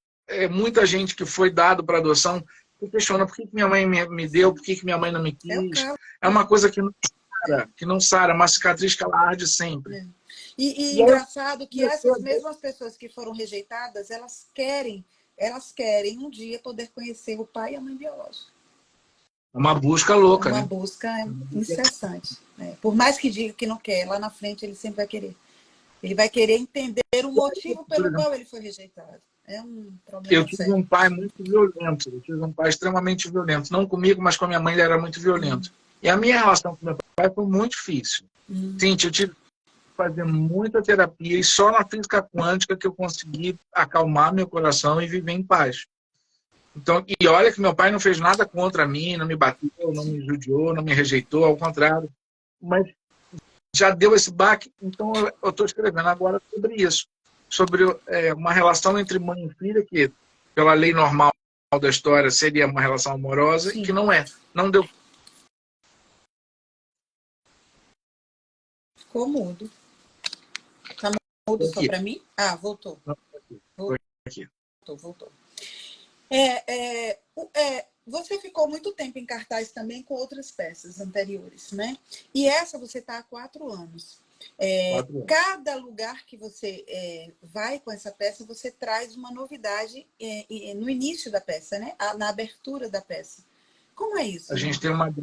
muita gente que foi dado para adoção se questiona por que minha mãe me deu, por que minha mãe não me quis. É uma coisa que não sara, uma cicatriz que ela arde sempre. E engraçado que essas mesmas pessoas que foram rejeitadas, elas querem um dia poder conhecer o pai e a mãe biológica. Uma busca louca, né? Uma busca incessante. Por mais que diga que não quer, lá na frente ele sempre vai querer. Ele vai querer entender o motivo pelo qual ele foi rejeitado. É um problema. Eu tive um pai muito violento. Eu tive um pai extremamente violento. Não comigo, mas com a minha mãe ele era muito violento. E a minha relação com meu pai foi muito difícil. Cíntia, eu tive que fazer muita terapia e só na física quântica que eu consegui acalmar meu coração e viver em paz. Então, e olha que meu pai não fez nada contra mim, não me bateu, não me judiou, não me rejeitou, ao contrário. Mas já deu esse baque, então eu estou escrevendo agora sobre isso. Sobre uma relação entre mãe e filha, que pela lei normal da história seria uma relação amorosa, e que não é. Não deu. Ficou mudo. Tá mudo só para mim? Ah, voltou. Voltou. Você ficou muito tempo em cartaz também com outras peças anteriores, né? E essa você está há 4 anos. Cada lugar que você vai com essa peça, você traz uma novidade no início da peça, né? Na abertura da peça. Como é isso? A gente tem uma...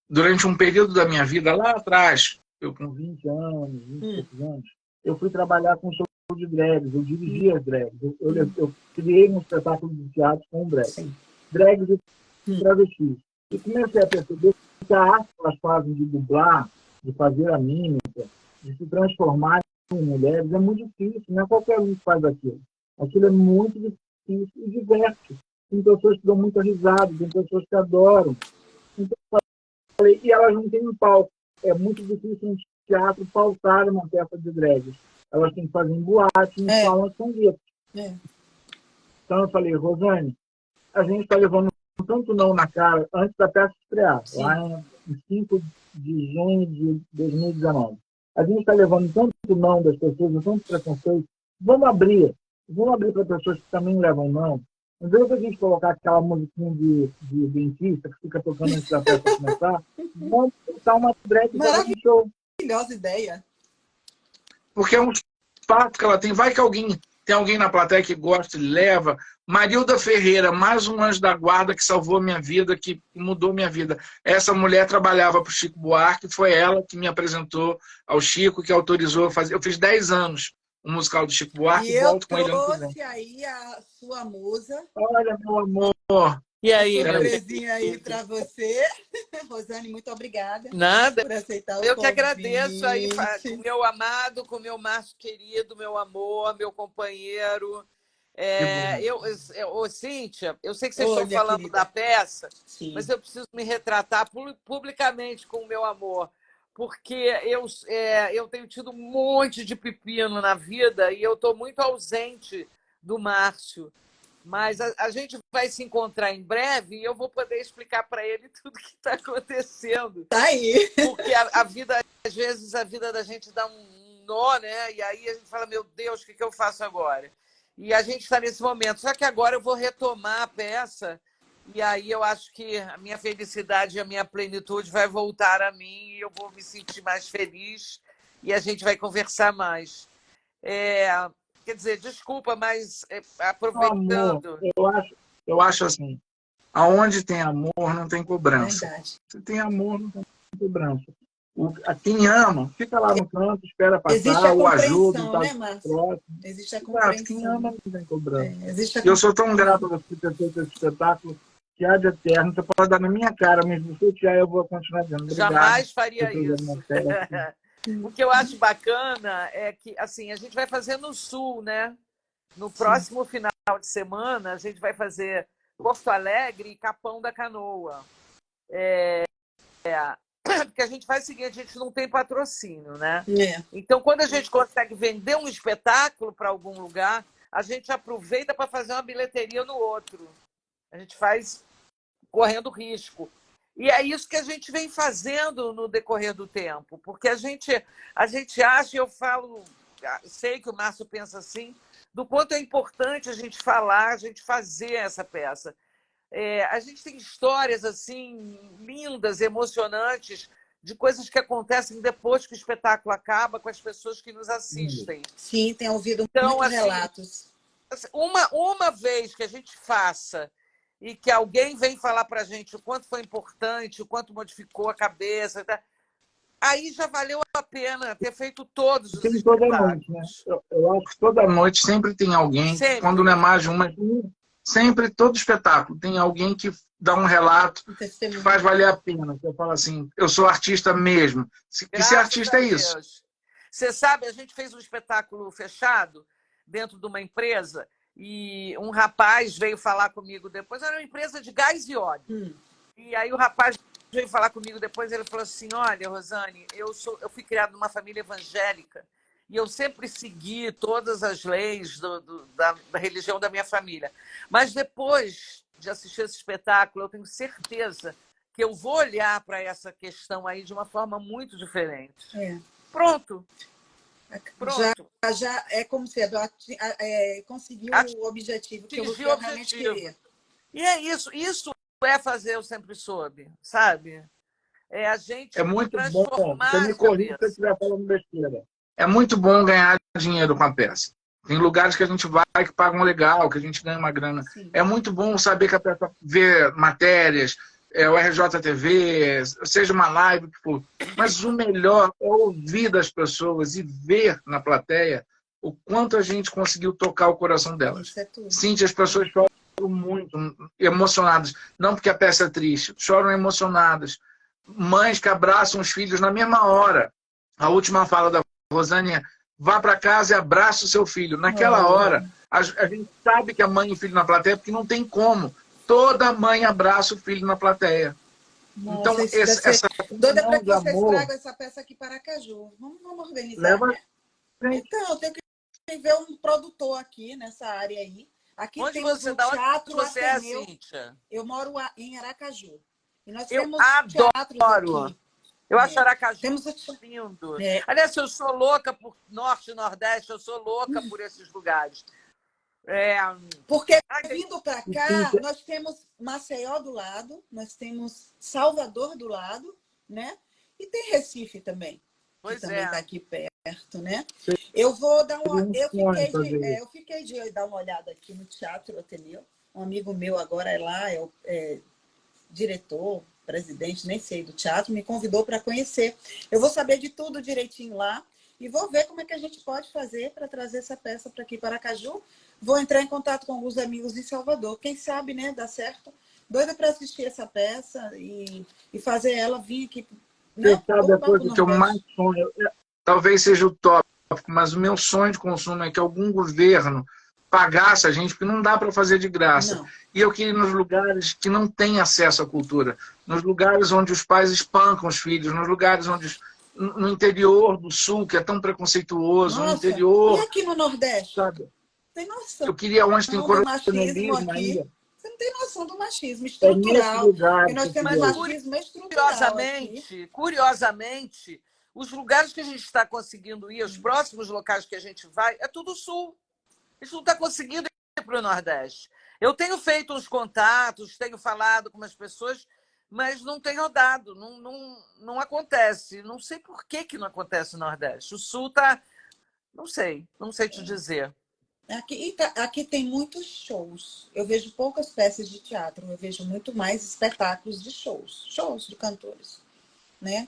durante um período da minha vida, lá atrás, eu com 20 anos, 20 e poucos anos, eu fui trabalhar com show de drags, eu dirigia as drags. Eu criei um espetáculo de teatro com drags. Drags e travestis. E comecei a perceber que a arte que elas fazem de dublar, de fazer a mímica, de se transformar em mulheres, é muito difícil. Não é qualquer um que faz aquilo. Aquilo é muito difícil e diverte. Tem pessoas que dão muita risada, tem pessoas que adoram. Então, e elas não têm um palco. É muito difícil um teatro pautar uma peça de drags. Elas têm que fazer em boate, em salas com guetos. Então eu falei, Rosane, a gente está levando tanto não na cara antes da peça estrear, lá em 5 de junho de 2019. A gente está levando tanto não das pessoas, tanto preconceito. Vamos abrir para pessoas que também levam não. Não deu a gente colocar aquela musiquinha de dentista que fica tocando antes da peça começar. Vamos botar uma drag de show. Maravilhosa ideia. Porque é um espaço que ela tem. Vai que tem alguém na plateia que gosta e leva. Marilda Ferreira, mais um anjo da guarda que salvou a minha vida, que mudou minha vida. Essa mulher trabalhava para o Chico Buarque, foi ela que me apresentou ao Chico, que autorizou a fazer. Eu fiz 10 anos um musical do Chico Buarque e volto com ele ano que vem. trouxe aí a sua musa. Olha, meu amor. E aí, surpresinha aí para você. Rosane, muito obrigada. Nada. Por aceitar o Eu convite. Que agradeço aí, com o meu amado, com o meu Márcio querido, meu amor, meu companheiro. Cíntia, eu sei que vocês estão falando querida. Da peça, mas eu preciso me retratar publicamente com o meu amor, porque eu tenho tido um monte de pepino na vida e eu estou muito ausente do Márcio. Mas a gente vai se encontrar em breve e eu vou poder explicar para ele tudo que está acontecendo. Tá aí. Porque a vida, às vezes, a vida da gente dá um nó, né? E aí a gente fala, meu Deus, o que eu faço agora? E a gente está nesse momento. Só que agora eu vou retomar a peça e aí eu acho que a minha felicidade e a minha plenitude vai voltar a mim e eu vou me sentir mais feliz e a gente vai conversar mais. Quer dizer, desculpa, mas aproveitando... Amor, eu acho assim, aonde tem amor não tem cobrança. Verdade. Se tem amor, não tem cobrança. Quem ama, fica lá no canto, espera passar, o ajuda. Né, Márcio? Existe a compreensão. Quem ama não tem cobrança. Eu sou tão grato a você ter feito esse espetáculo que há de eterno. Você pode dar na minha cara, mas se você tiver, eu vou continuar dizendo. Obrigado. Jamais faria isso. O que eu acho bacana é que assim, a gente vai fazer no Sul, né? No próximo final de semana, a gente vai fazer Porto Alegre e Capão da Canoa. Porque a gente faz o seguinte, a gente não tem patrocínio, né? Então, quando a gente consegue vender um espetáculo para algum lugar, a gente aproveita para fazer uma bilheteria no outro. A gente faz correndo risco. E é isso que a gente vem fazendo no decorrer do tempo, porque a gente acha, e eu falo, sei que o Márcio pensa assim, do quanto é importante a gente falar, a gente fazer essa peça. A gente tem histórias assim lindas, emocionantes, de coisas que acontecem depois que o espetáculo acaba com as pessoas que nos assistem. Sim, tem ouvido muitos relatos. Uma vez que a gente faça e que alguém vem falar para a gente o quanto foi importante, o quanto modificou a cabeça, tá? Aí já valeu a pena ter feito todos os espetáculos. Toda noite, né? Eu acho que toda noite sempre tem alguém, quando não é mais de uma, sempre, todo espetáculo, tem alguém que dá um relato que faz valer a pena. Eu falo assim, eu sou artista mesmo. E ser artista é isso. Você sabe, a gente fez um espetáculo fechado dentro de uma empresa e um rapaz veio falar comigo depois, era uma empresa de gás e óleo. E aí o rapaz veio falar comigo depois, ele falou assim, olha, Rosane, eu fui criado numa família evangélica e eu sempre segui todas as leis da religião da minha família. Mas depois de assistir esse espetáculo, eu tenho certeza que eu vou olhar para essa questão aí de uma forma muito diferente. Pronto. Já é como se conseguiu o objetivo que eu realmente queria. E é isso. Isso é fazer Eu Sempre Soube, sabe? é a gente É muito bom. transformar Você me as corrija se eu cabeças. estiver falando besteira. É muito bom ganhar dinheiro com a peça. Tem lugares que a gente vai que pagam legal, que a gente ganha uma grana. Sim. É muito bom saber que a peça vê matérias, o RJTV, seja uma live que for. Mas o melhor é ouvir das pessoas e ver na plateia o quanto a gente conseguiu tocar o coração delas. Isso é tudo. Sim, as pessoas choram muito, emocionadas. Não porque a peça é triste, choram emocionadas. Mães que abraçam os filhos na mesma hora. A última fala da Rosane é: vá para casa e abraça o seu filho. Naquela hora, a gente sabe que a mãe e o filho na plateia, porque não tem como. Toda mãe abraça o filho na plateia. Nossa, então, essa doida para que de vocês amor, tragam essa peça aqui para Aracaju. Vamos organizar, leva né? Então, eu tenho que ver um produtor aqui nessa área aí. Aqui Onde temos você, o Teatro onde você Ateneu. É, Cíntia? Eu moro em Aracaju. E nós Eu temos adoro. teatros aqui. Eu acho Aracaju temos lindo. É. Aliás, eu sou louca por Norte e Nordeste, eu sou louca por esses lugares. Porque vindo para cá, nós temos Maceió do lado, nós temos Salvador do lado, né? E tem Recife também, que também está aqui perto, né? Eu vou dar uma. Eu fiquei de dar uma olhada aqui no Teatro Ateneu. Um amigo meu agora é lá, é diretor, presidente, nem sei, do teatro, me convidou para conhecer. Eu vou saber de tudo direitinho lá e vou ver como é que a gente pode fazer para trazer essa peça para aqui, para Aracaju. Vou entrar em contato com alguns amigos em Salvador. Quem sabe, né, dá certo. Doida para assistir essa peça e fazer ela vir aqui. Você sabe a coisa que eu mais sonho? Talvez seja utópico, mas o meu sonho de consumo é que algum governo pagasse a gente, porque não dá para fazer de graça. Não. E eu queria ir nos lugares que não têm acesso à cultura, nos lugares onde os pais espancam os filhos, nos lugares onde no interior do Sul, que é tão preconceituoso, Nossa, no interior... E aqui no Nordeste? Sabe? Tem noção. Eu queria onde tem coronelismo aqui. ainda. Você não tem noção do machismo estrutural. Lugar, e nós temos machismo estrutural aqui. Curiosamente, os lugares que a gente está conseguindo ir, os próximos locais que a gente vai, é tudo Sul. A gente não está conseguindo ir para o Nordeste. Eu tenho feito uns contatos, tenho falado com umas pessoas, mas não tenho dado, não acontece. Não sei por que não acontece no Nordeste. O Sul está... não sei te dizer. Aqui tem muitos shows. Eu vejo poucas peças de teatro, eu vejo muito mais espetáculos de shows de cantores, né?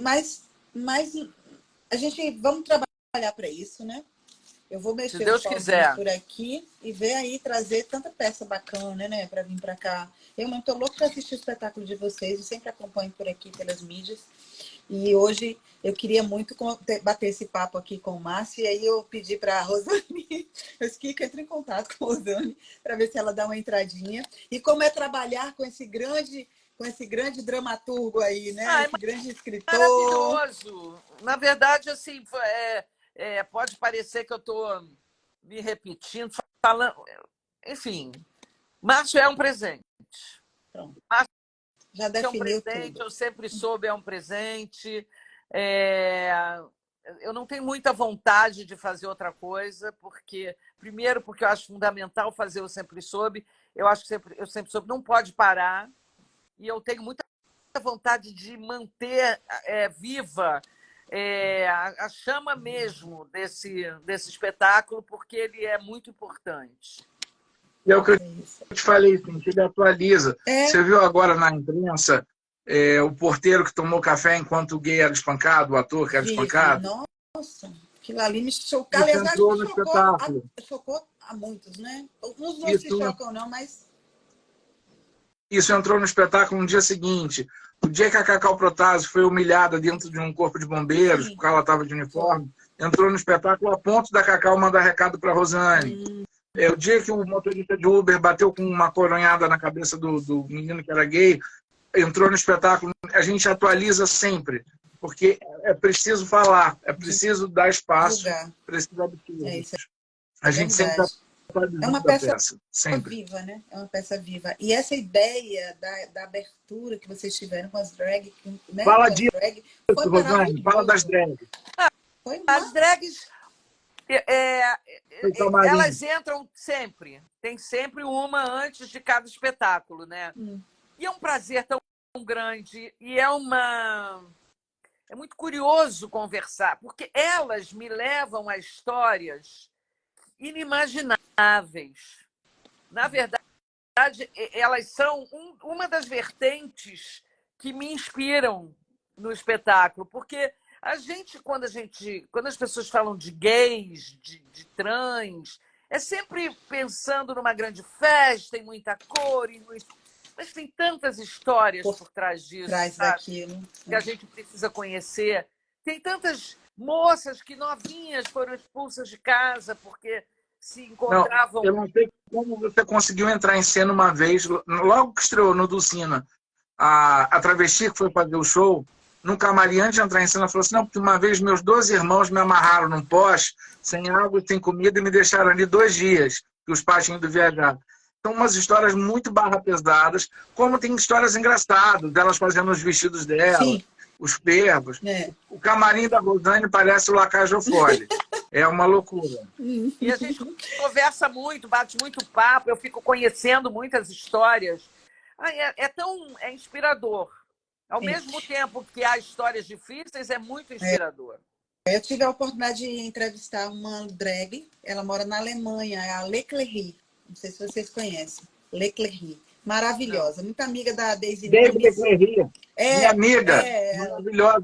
Mas a gente vamos trabalhar para isso, né? Eu vou mexer Se Deus quiser por aqui e ver aí trazer tanta peça bacana, né, para vir para cá. Eu não estou louca para assistir o espetáculo de vocês, eu sempre acompanho por aqui pelas mídias. E hoje eu queria muito bater esse papo aqui com o Márcio, e aí eu pedi para a Rosane, eu esqueci que entre em contato com a Rosane, para ver se ela dá uma entradinha. E como é trabalhar com esse grande dramaturgo aí, né? Esse grande escritor. Maravilhoso! Na verdade, assim, pode parecer que eu estou me repetindo, falando... Enfim, Márcio é um presente. Pronto. Márcio já definiu é um presente, tudo. Eu sempre soube, é um presente. Eu não tenho muita vontade de fazer outra coisa, primeiro, porque eu acho fundamental fazer o Sempre Soube. Eu acho que eu sempre soube, não pode parar. E eu tenho muita vontade de manter viva a chama mesmo desse espetáculo, porque ele é muito importante. E é o que eu te falei, ele atualiza. Você viu agora na imprensa o porteiro que tomou café enquanto o gay era espancado, o ator que era espancado? Nossa, aquilo ali me chocou. Aliás, entrou no espetáculo. Chocou a muitos, né? Uns não se chocam, não, mas... Isso entrou no espetáculo no dia seguinte. O dia que a Cacau Protásio foi humilhada dentro de um corpo de bombeiros, porque ela estava de uniforme, entrou no espetáculo a ponto da Cacau mandar recado para a Rosane. O dia que o motorista de Uber bateu com uma coronhada na cabeça do menino que era gay, entrou no espetáculo. A gente atualiza sempre, porque é preciso falar, é preciso dar espaço para esses absurdos. A gente sempre é uma peça viva, né? É uma peça viva. E essa ideia da abertura que vocês tiveram com as drag, né? Fala disso, Rosane, fala das drags. As drags, elas entram sempre. Tem sempre uma antes de cada espetáculo, né? E é um prazer tão grande e é muito curioso conversar, porque elas me levam a histórias inimagináveis. Na verdade, elas são uma das vertentes que me inspiram no espetáculo, porque quando as pessoas falam de gays, de trans, é sempre pensando numa grande festa, em muita cor, mas tem tantas histórias por trás disso, daquilo, que a gente precisa conhecer. Tem tantas moças que novinhas foram expulsas de casa porque se encontravam... Não, eu não sei como você conseguiu entrar em cena uma vez, logo que estreou no Dulcina, a travesti que foi fazer o show, no camarim, antes de entrar em cena, falou assim, não, porque uma vez meus 12 irmãos me amarraram num poste, sem água e sem comida, e me deixaram ali 2 dias, que os pais tinham ido viajar. São umas histórias muito barra pesadas, como tem histórias engraçadas, delas fazendo os vestidos dela, sim, os fervos. O camarim da Rosane parece o Lacage Fole. É uma loucura. E a gente conversa muito, bate muito papo, eu fico conhecendo muitas histórias. É inspirador. Ao mesmo tempo que há histórias difíceis, é muito inspirador. Eu tive a oportunidade de entrevistar uma drag, ela mora na Alemanha, é a Leclerc. Não sei se vocês conhecem. Leclerc. Maravilhosa, muito amiga da Daisy Nunes. Minha amiga, maravilhosa,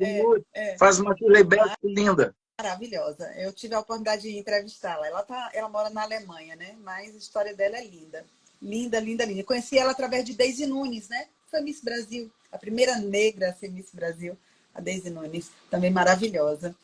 faz uma playback linda. Maravilhosa. Eu tive a oportunidade de entrevistá-la. Ela mora na Alemanha, né? Mas a história dela é linda. Linda, linda, linda. Eu conheci ela através de Daisy Nunes, né? Foi Miss Brasil. A primeira negra a ser Miss Brasil, a Daisy Nunes. Também maravilhosa.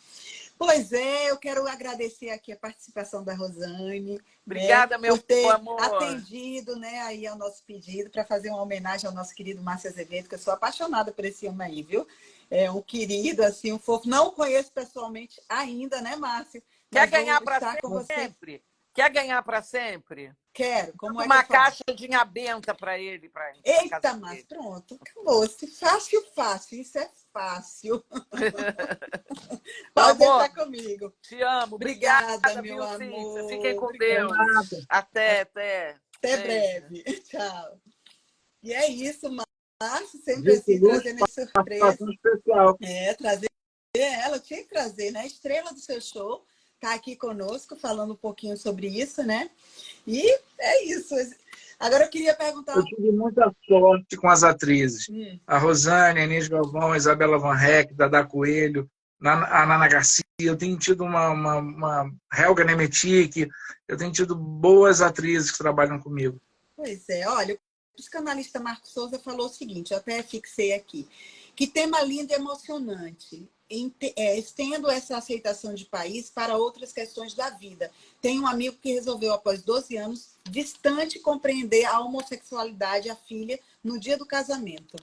Pois é, eu quero agradecer aqui a participação da Rosane. Obrigada, meu por ter amor. Atendido, né, aí ao nosso pedido para fazer uma homenagem ao nosso querido Márcio Azevedo, que eu sou apaixonada por esse homem aí, viu? É um querido, assim, um fofo. Não conheço pessoalmente ainda, né, Márcio? Quer ganhar para sempre? Quer ganhar para sempre? Quero. Como uma caixa de inha benta para ele. Eita, mas pronto. Acabou-se. Fácil, fácil. Isso é fácil. Pode deixar comigo. Te amo. Obrigada, meu amor. Fiquem com Deus. Até breve. Tchau. E é isso, Márcio. Sempre assim, trazendo as surpresas. Trazer ela. Eu tinha que trazer, né? A estrela do seu show. Está aqui conosco, falando um pouquinho sobre isso, né? E é isso. Agora eu queria perguntar... Eu tive muita sorte com as atrizes. A Rosane, a Inês Galvão, a Isabela Van Heck, Dada Coelho, a Nana Garcia. Eu tenho tido uma Helga Nemetic. Eu tenho tido boas atrizes que trabalham comigo. Pois é. Olha, o psicanalista Marcos Souza falou o seguinte, eu até fixei aqui. Que tema lindo e emocionante. Estendo essa aceitação de país para outras questões da vida. Tem um amigo que resolveu, após 12 anos, distante, compreender a homossexualidade, a filha, no dia do casamento.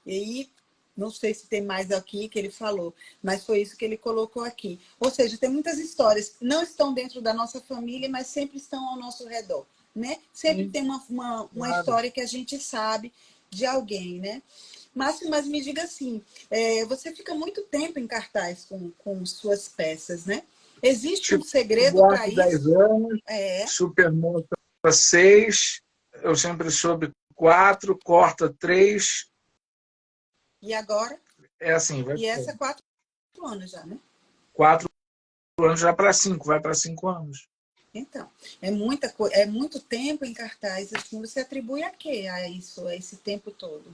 E aí, não sei se tem mais aqui que ele falou, mas foi isso que ele colocou aqui. Ou seja, tem muitas histórias que não estão dentro da nossa família, mas sempre estão ao nosso redor, né? Sempre tem uma história que a gente sabe de alguém, né? Márcio, mas me diga assim, você fica muito tempo em cartaz com suas peças, né? Existe um segredo para isso? 10 anos, Supermoça 6, eu sempre soube 4, corta 3. E agora? É assim, vai. E essa é 4 anos já, né? 4 anos já para 5, vai para 5 anos. Então, é muita coisa, é muito tempo em cartaz. Assim, você atribui a quê a isso, a esse tempo todo?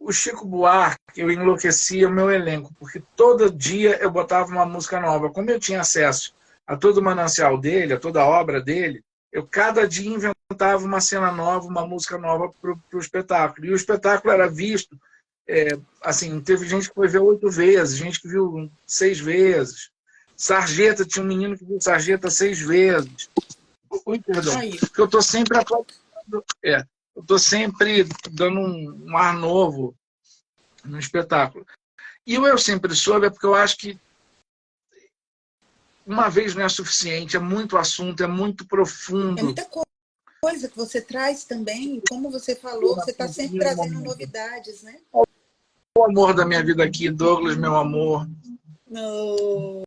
O Chico Buarque, eu enlouquecia o meu elenco, porque todo dia eu botava uma música nova. Como eu tinha acesso a todo o manancial dele, a toda a obra dele, eu cada dia inventava uma cena nova, uma música nova para o espetáculo. E o espetáculo era visto, assim, teve gente que foi ver 8 vezes, gente que viu 6 vezes. Sarjeta, tinha um menino que viu Sarjeta 6 vezes. Perdão. Porque eu estou sempre atualizando. Eu estou sempre dando um ar novo no espetáculo. E o Eu Sempre Soube é porque eu acho que uma vez não é suficiente, é muito assunto, é muito profundo. É muita coisa que você traz também, como você falou, você está sempre trazendo novidades, né? O amor da minha vida aqui, Douglas, meu amor. No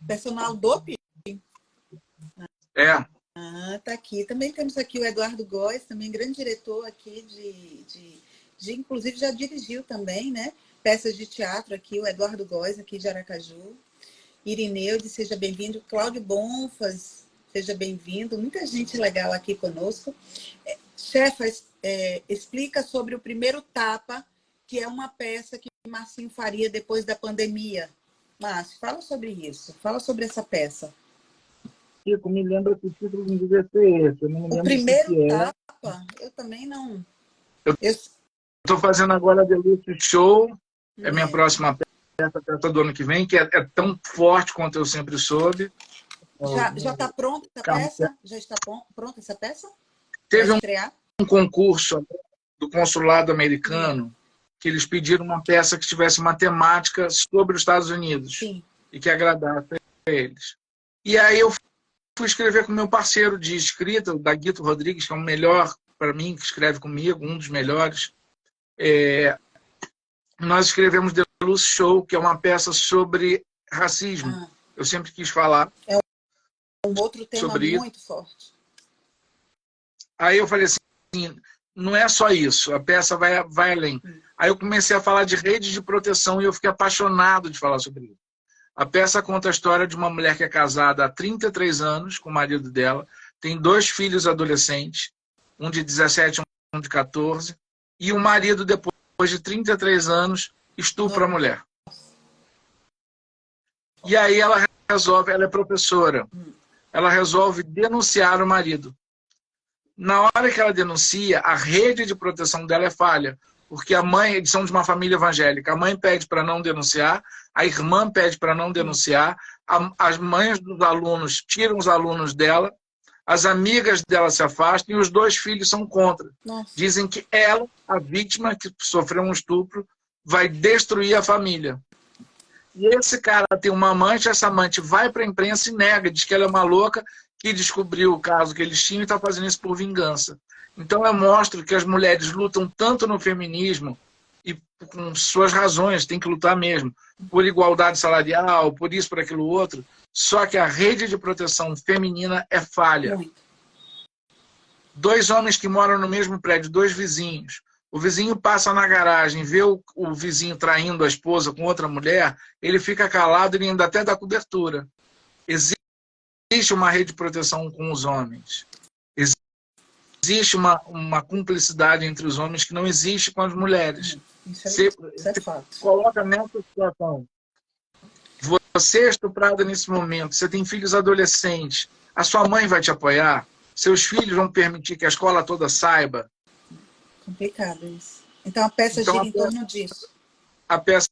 personal doping? Tá aqui. Também temos aqui o Eduardo Góes, também grande diretor aqui inclusive já dirigiu também, né? Peças de teatro aqui, o Eduardo Góes, aqui de Aracaju. Irineude, seja bem-vindo. Cláudio Bonfas, seja bem-vindo. Muita gente legal aqui conosco. Chefa, explica sobre o Primeiro Tapa, que é uma peça que Marcinho faria depois da pandemia. Márcio, fala sobre isso. Fala sobre essa peça. Chico, me lembra que o título não devia ser esse. Eu não me lembro o Primeiro que Tapa? Eu também não. Eu estou fazendo agora a Deluxe Show. É minha próxima peça do ano que vem, que é tão forte quanto eu sempre soube. Já está pronta essa peça? Já está pronta essa peça? Teve um concurso do consulado americano que eles pediram uma peça que tivesse uma temática sobre os Estados Unidos. Sim. E que agradasse a eles. E aí eu fui escrever com meu parceiro de escrita, o Daguito Rodrigues, que é o melhor para mim, que escreve comigo, um dos melhores. Nós escrevemos The Lucy Show, que é uma peça sobre racismo. Eu sempre quis falar. É um outro tema sobre muito isso. Forte. Aí eu falei assim, não é só isso, a peça vai além. Aí eu comecei a falar de rede de proteção e eu fiquei apaixonado de falar sobre isso. A peça conta a história de uma mulher que é casada há 33 anos com o marido dela, tem 2 filhos adolescentes, um de 17 e um de 14, e o marido, depois de 33 anos, estupra a mulher. E aí ela é professora, ela resolve denunciar o marido. Na hora que ela denuncia, a rede de proteção dela é falha, porque a mãe, eles são de uma família evangélica, a mãe pede para não denunciar, a irmã pede para não denunciar, as mães dos alunos tiram os alunos dela, as amigas dela se afastam e os 2 filhos são contra. Nossa. Dizem que ela, a vítima que sofreu um estupro, vai destruir a família. E esse cara tem uma amante, essa amante vai para a imprensa e nega, diz que ela é uma louca, que descobriu o caso que eles tinham e está fazendo isso por vingança. Então eu mostro que as mulheres lutam tanto no feminismo e com suas razões, tem que lutar mesmo, por igualdade salarial, por isso, por aquilo outro, só que a rede de proteção feminina é falha. 2 homens que moram no mesmo prédio, 2 vizinhos, o vizinho passa na garagem, vê o vizinho traindo a esposa com outra mulher, ele fica calado e ainda até dá cobertura. Existe uma rede de proteção com os homens. Existe uma cumplicidade entre os homens que não existe com as mulheres. Isso é fato. Coloca nessa situação. Você é estuprada nesse momento, você tem filhos adolescentes, a sua mãe vai te apoiar? Seus filhos vão permitir que a escola toda saiba? Complicado isso. Então a peça gira em torno disso. A peça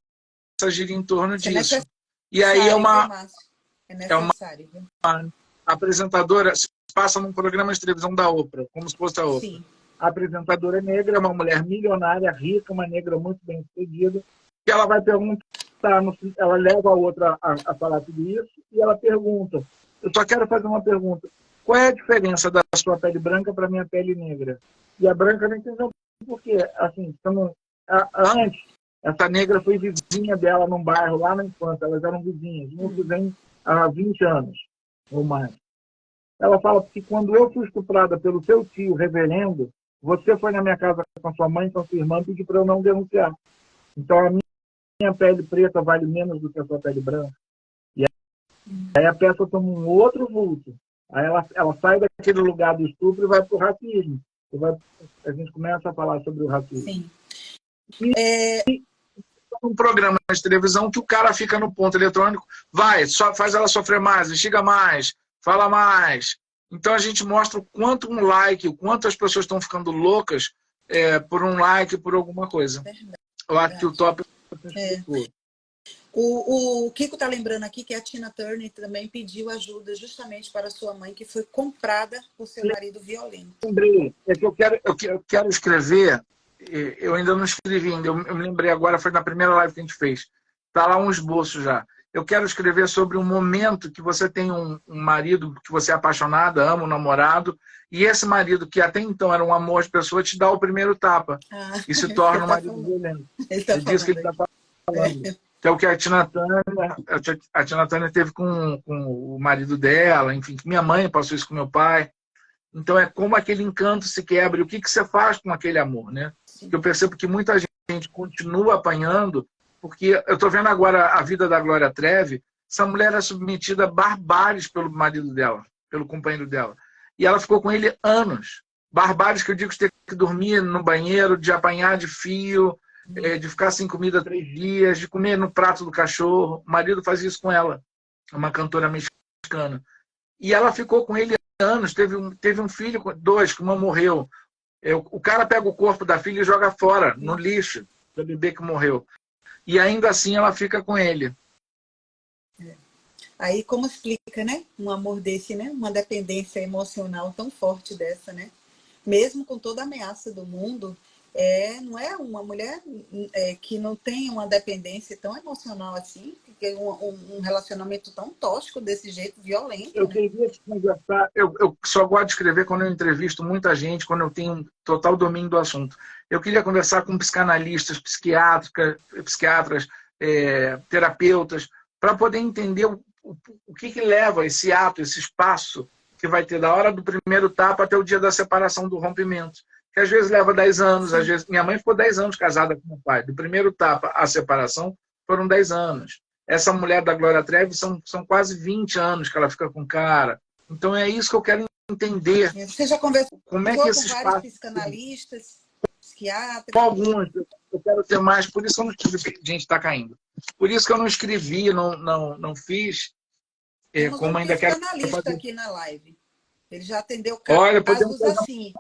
gira em torno disso. E aí é uma apresentadora, passa num programa de televisão da Oprah, como se fosse a Oprah. Sim. A apresentadora é negra, uma mulher milionária, rica, uma negra muito bem sucedida, e ela vai perguntar, ela leva a outra a falar tudo isso, e ela pergunta, eu só quero fazer uma pergunta, qual é a diferença da sua pele branca para a minha pele negra? E a branca não entendeu por quê. Assim, antes, essa negra foi vizinha dela num bairro, lá na infância, elas eram vizinhas, muito bem há 20 anos ou mais. Ela fala que quando eu fui estuprada pelo seu tio reverendo, você foi na minha casa com a sua mãe, com a sua irmã, e pediu para eu não denunciar. Então a minha pele preta vale menos do que a sua pele branca. E aí a peça toma um outro vulto. Aí ela sai daquele lugar do estupro e vai para o racismo. A gente começa a falar sobre o racismo. Sim. E um programa de televisão que o cara fica no ponto eletrônico, faz ela sofrer mais, instiga mais, fala mais. Então a gente mostra o quanto um like, o quanto as pessoas estão ficando loucas por um like, por alguma coisa. Eu acho que o tópico O Kiko está lembrando aqui que a Tina Turner também pediu ajuda justamente para sua mãe, que foi comprada por seu marido violento. Lembrei, que eu quero escrever, eu ainda não escrevi ainda, eu me lembrei agora, foi na primeira live que a gente fez. Está lá um esboço já. Eu quero escrever sobre um momento que você tem um marido que você é apaixonada, ama um namorado, e esse marido, que até então era um amor de pessoa, te dá o primeiro tapa e se torna um marido violento. Ele diz que ele está falando. Que é o que a Tina Turner teve com o marido dela, enfim, que minha mãe passou isso com meu pai. Então é como aquele encanto se quebra, e o que você faz com aquele amor, né? que eu percebo que muita gente continua apanhando, porque eu estou vendo agora a vida da Glória Trevi. Essa mulher é submetida a barbáries pelo marido dela, pelo companheiro dela. E ela ficou com ele anos. Barbáries que eu digo de ter que dormir no banheiro, de apanhar de fio, de ficar sem comida 3 dias, de comer no prato do cachorro. O marido fazia isso com ela, uma cantora mexicana. E ela ficou com ele anos. Teve um filho, 2, que uma morreu. O cara pega o corpo da filha e joga fora, no lixo, do bebê que morreu. E ainda assim ela fica com ele. Aí como explica, né? Um amor desse, né? Uma dependência emocional tão forte dessa, né? Mesmo com toda a ameaça do mundo, não é uma mulher que não tem uma dependência tão emocional assim, que um relacionamento tão tóxico desse jeito, violento. Eu queria te conversar, eu só gosto de escrever quando eu entrevisto muita gente, quando eu tenho total domínio do assunto. Eu queria conversar com psicanalistas, psiquiatras, terapeutas, para poder entender o que leva esse ato, esse espaço que vai ter da hora do primeiro tapa até o dia da separação, do rompimento. Que às vezes leva 10 anos, às vezes... Minha mãe ficou 10 anos casada com meu pai. Do primeiro tapa à separação foram 10 anos. Essa mulher da Glória Trevi são quase 20 anos que ela fica com o cara. Então é isso que eu quero entender. Você já conversou como é que esse com vários psicanalistas, psiquiatras? Com alguns. Eu quero ter mais, por isso que eu não escrevi. Gente, está caindo. Por isso que eu não escrevi, não fiz. Temos como um ainda quero psicanalista fazer... aqui na live. Ele já atendeu Olha, casos assim.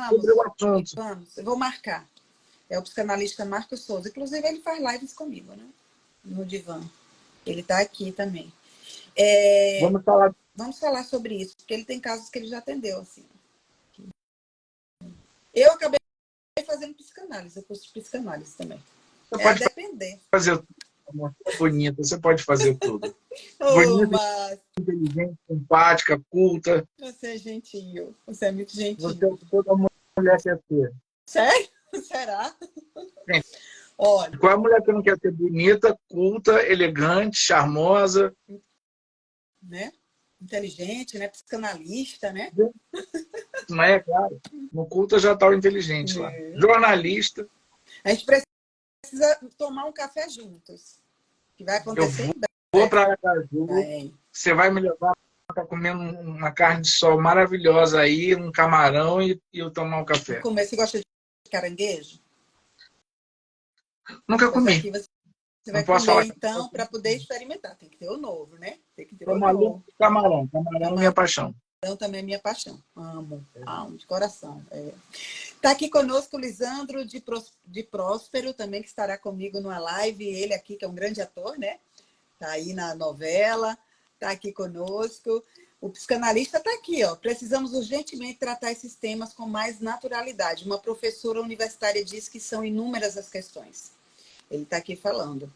Sobre o assunto. Vamos, eu vou marcar. É o psicanalista Marcos Souza. Inclusive, ele faz lives comigo, né? No Divã. Ele está aqui também. Vamos falar sobre isso, porque ele tem casos que ele já atendeu. Assim. Eu acabei fazendo psicanálise, eu curso de psicanálise também. Você pode depender. Fazer bonita, você pode fazer tudo. Bonita, inteligente, simpática, culta. Você é gentil, você é muito gentil. Você é toda mulher quer ser. Sério? Será? Sim. Olha. Qual é a mulher que não quer ser bonita, culta, elegante, charmosa? Né? Inteligente, né? Psicanalista, né? Não é, claro. No culta já está o inteligente lá. Jornalista. A gente precisa tomar um café juntos. Que vai acontecer. Eu vou para Aracaju. Você vai me levar para comer uma carne de sol maravilhosa aí, um camarão e eu tomar um café. Você gosta de caranguejo? Nunca comi. Aqui você vai comer, então, para poder experimentar. Tem que ter o novo, né? Tem que ter o novo. Camarão. Camarão é minha paixão. Camarão também é minha paixão. Amo de coração. Está aqui conosco o Lisandro de Próspero, também, que estará comigo numa live. Ele aqui, que é um grande ator, né? Está aí na novela, está aqui conosco. O psicanalista está aqui, ó. Precisamos urgentemente tratar esses temas com mais naturalidade. Uma professora universitária diz que são inúmeras as questões. Ele está aqui falando.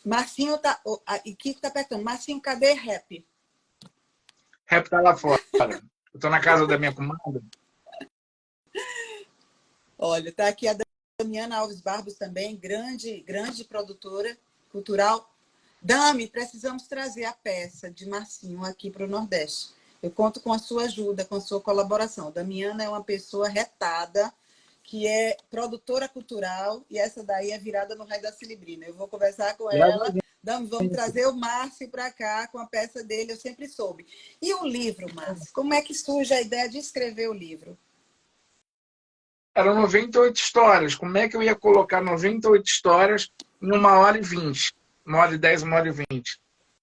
Marcinho tá. E Kiko está perguntando, Marcinho, cadê Rap? Rap está lá fora. Eu estou na casa da minha comadre. Olha, está aqui a Damiana Alves Barbos também, grande produtora cultural. Dami, precisamos trazer a peça de Marcinho aqui para o Nordeste. Eu conto com a sua ajuda, com a sua colaboração. Damiana é uma pessoa retada, que é produtora cultural, e essa daí é virada no Raio da Cilibrina. Eu vou conversar com ela. Vamos trazer o Márcio para cá com a peça dele, eu sempre soube. E o livro, Márcio? Como é que surge a ideia de escrever o livro? Eram 98 histórias. Como é que eu ia colocar 98 histórias em 1h20? 1h10, 1h20.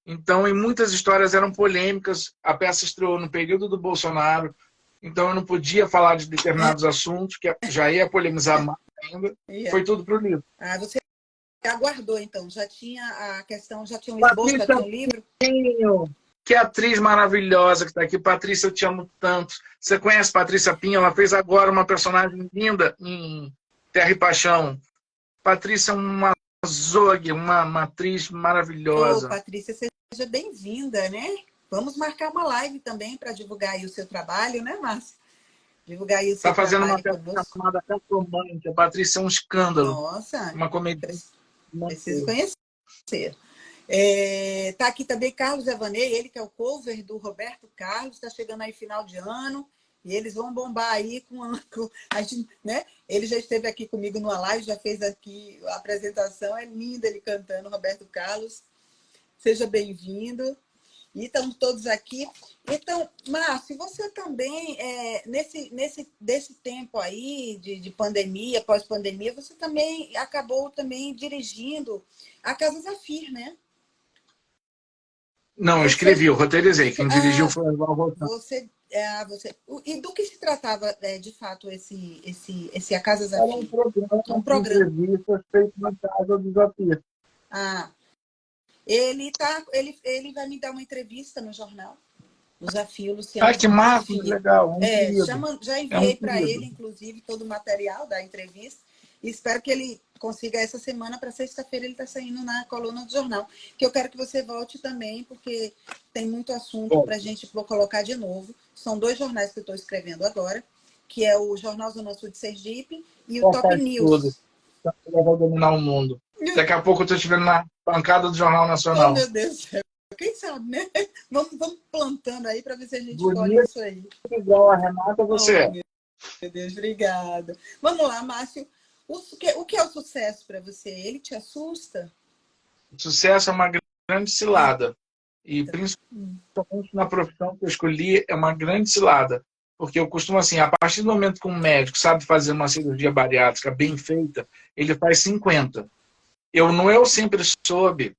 Então, e muitas histórias eram polêmicas. A peça estreou no período do Bolsonaro. Então, eu não podia falar de determinados assuntos, que já ia polemizar mais ainda. Foi tudo para o livro. Você aguardou, então. Já tinha a questão, já tinha um esboço, já tinha um livro? Que atriz maravilhosa que está aqui. Patrícia, eu te amo tanto. Você conhece Patrícia Pinho? Ela fez agora uma personagem linda em Terra e Paixão. Patrícia é uma zogue, uma atriz maravilhosa. Patrícia, seja bem-vinda, né? Vamos marcar uma live também para divulgar aí o seu trabalho, né, Márcio? Divulgar aí o seu trabalho. Está fazendo uma peça chamada Catomante. A Patrícia é um escândalo. Nossa. Uma comédia. Preciso conhecer. Está aqui também Carlos Evanei, ele que é o cover do Roberto Carlos, está chegando aí final de ano. E eles vão bombar aí a gente, né? Ele já esteve aqui comigo no live, já fez aqui a apresentação, é lindo ele cantando, Roberto Carlos. Seja bem-vindo. E estão todos aqui. Então, Márcio, você também, desse tempo aí de pandemia, pós-pandemia, você também acabou também dirigindo a Casa Zafir, né? Não, eu escrevi, eu roteirizei. Quem dirigiu foi o Val Rotão. E do que se tratava, de fato, esse A Casa Zafir? Era um programa de entrevistas feito na Casa do Zafir. Ele vai me dar uma entrevista no jornal. O Desafio, Luciano. Que massa, legal. Já enviei para ele, inclusive, todo o material da entrevista. E espero que ele consiga essa semana, para sexta-feira ele está saindo na coluna do jornal. Que eu quero que você volte também, porque tem muito assunto para a gente colocar de novo. São 2 jornais que eu estou escrevendo agora, que é o Jornal Zona Sul de Sergipe e o Top News. Vai dominar o mundo. Daqui a pouco eu estou estiverando na bancada do Jornal Nacional. Oh, meu Deus do céu. Quem sabe, né? Vamos plantando aí para ver se a gente colhe isso aí. Igual a Renata, você. Oh, meu Deus, obrigada. Vamos lá, Márcio. O que é o sucesso para você? Ele te assusta? O sucesso é uma grande cilada. E principalmente na profissão que eu escolhi, é uma grande cilada. Porque eu costumo assim, a partir do momento que um médico sabe fazer uma cirurgia bariátrica bem feita, ele faz 50. Eu sempre soube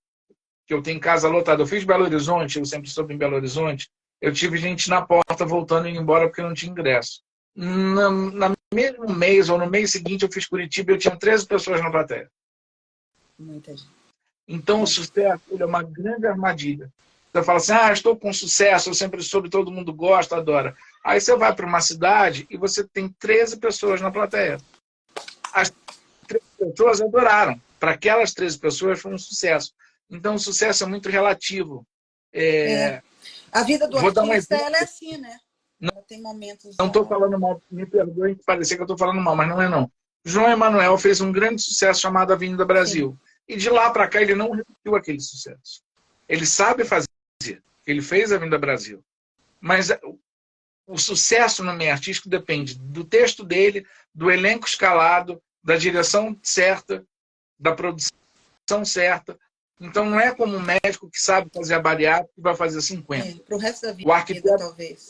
que eu tenho casa lotada. Eu fiz Belo Horizonte, eu sempre soube em Belo Horizonte. Eu tive gente na porta voltando e indo embora porque não tinha ingresso. No mesmo mês ou no mês seguinte eu fiz Curitiba e eu tinha 13 pessoas na plateia. Muita gente. Então o sucesso é uma grande armadilha. Você fala assim, estou com sucesso, eu sempre soube, todo mundo gosta, adora. Aí você vai para uma cidade e você tem 13 pessoas na plateia. As 13 pessoas adoraram. Para aquelas 13 pessoas foi um sucesso. Então o sucesso é muito relativo. A vida do artista, ela é assim, né? Não, tem momentos... Não estou falando mal, me perdoem que parecer que eu estou falando mal, mas não é não. João Emanuel fez um grande sucesso chamado Avenida Brasil. Sim. E de lá para cá ele não repetiu aquele sucesso. Ele sabe fazer. Ele fez Avenida Brasil. Mas o sucesso no meio artístico depende do texto dele, do elenco escalado, da direção certa, da produção certa. Então não é como um médico que sabe fazer a bariátrica que vai fazer 50. Para o resto da vida, talvez.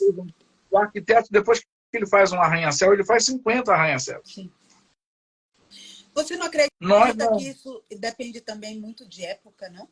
O arquiteto, depois que ele faz um arranha-céu, ele faz 50 arranha-céus. Você não acredita que isso depende também muito de época, não?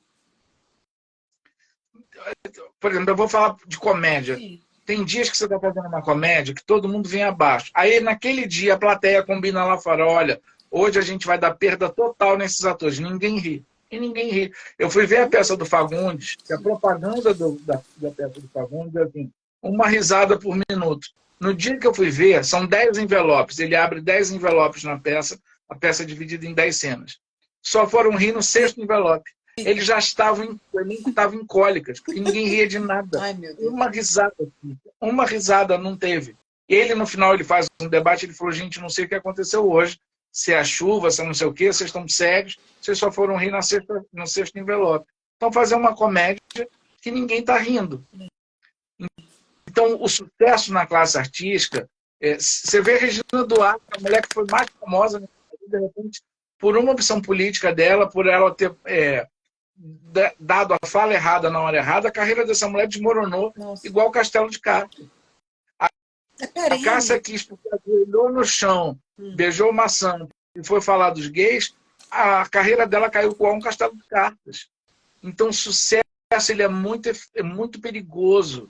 Por exemplo, eu vou falar de comédia. Sim. Tem dias que você está fazendo uma comédia que todo mundo vem abaixo. Aí, naquele dia, a plateia combina lá fora, olha, hoje a gente vai dar perda total nesses atores. Ninguém ri. E ninguém ri. Eu fui ver a peça do Fagundes, que a propaganda da peça do Fagundes é assim, uma risada por minuto. No dia que eu fui ver, são 10 envelopes. Ele abre 10 envelopes na peça, a peça é dividida em 10 cenas. Só foram rir no 6º envelope. Eles já estavam em cólicas, porque ninguém ria de nada. Ai, meu Deus. Uma risada não teve. Ele, no final, ele faz um debate, ele falou, gente, não sei o que aconteceu hoje, se é a chuva, se é não sei o quê, vocês estão cegos, vocês só foram rir no 6º envelope. Então, fazer uma comédia que ninguém está rindo. Então, o sucesso na classe artística, você vê a Regina Duarte, a mulher que foi mais famosa, de repente, por uma opção política dela, por ela ter dado a fala errada na hora errada, a carreira dessa mulher desmoronou. Nossa. Igual o Castelo de Cássia. A Cássia quis, porque ajoelhou no chão, beijou maçã e foi falar dos gays, a carreira dela caiu igual um castelo de cartas. Então, o sucesso ele é muito perigoso.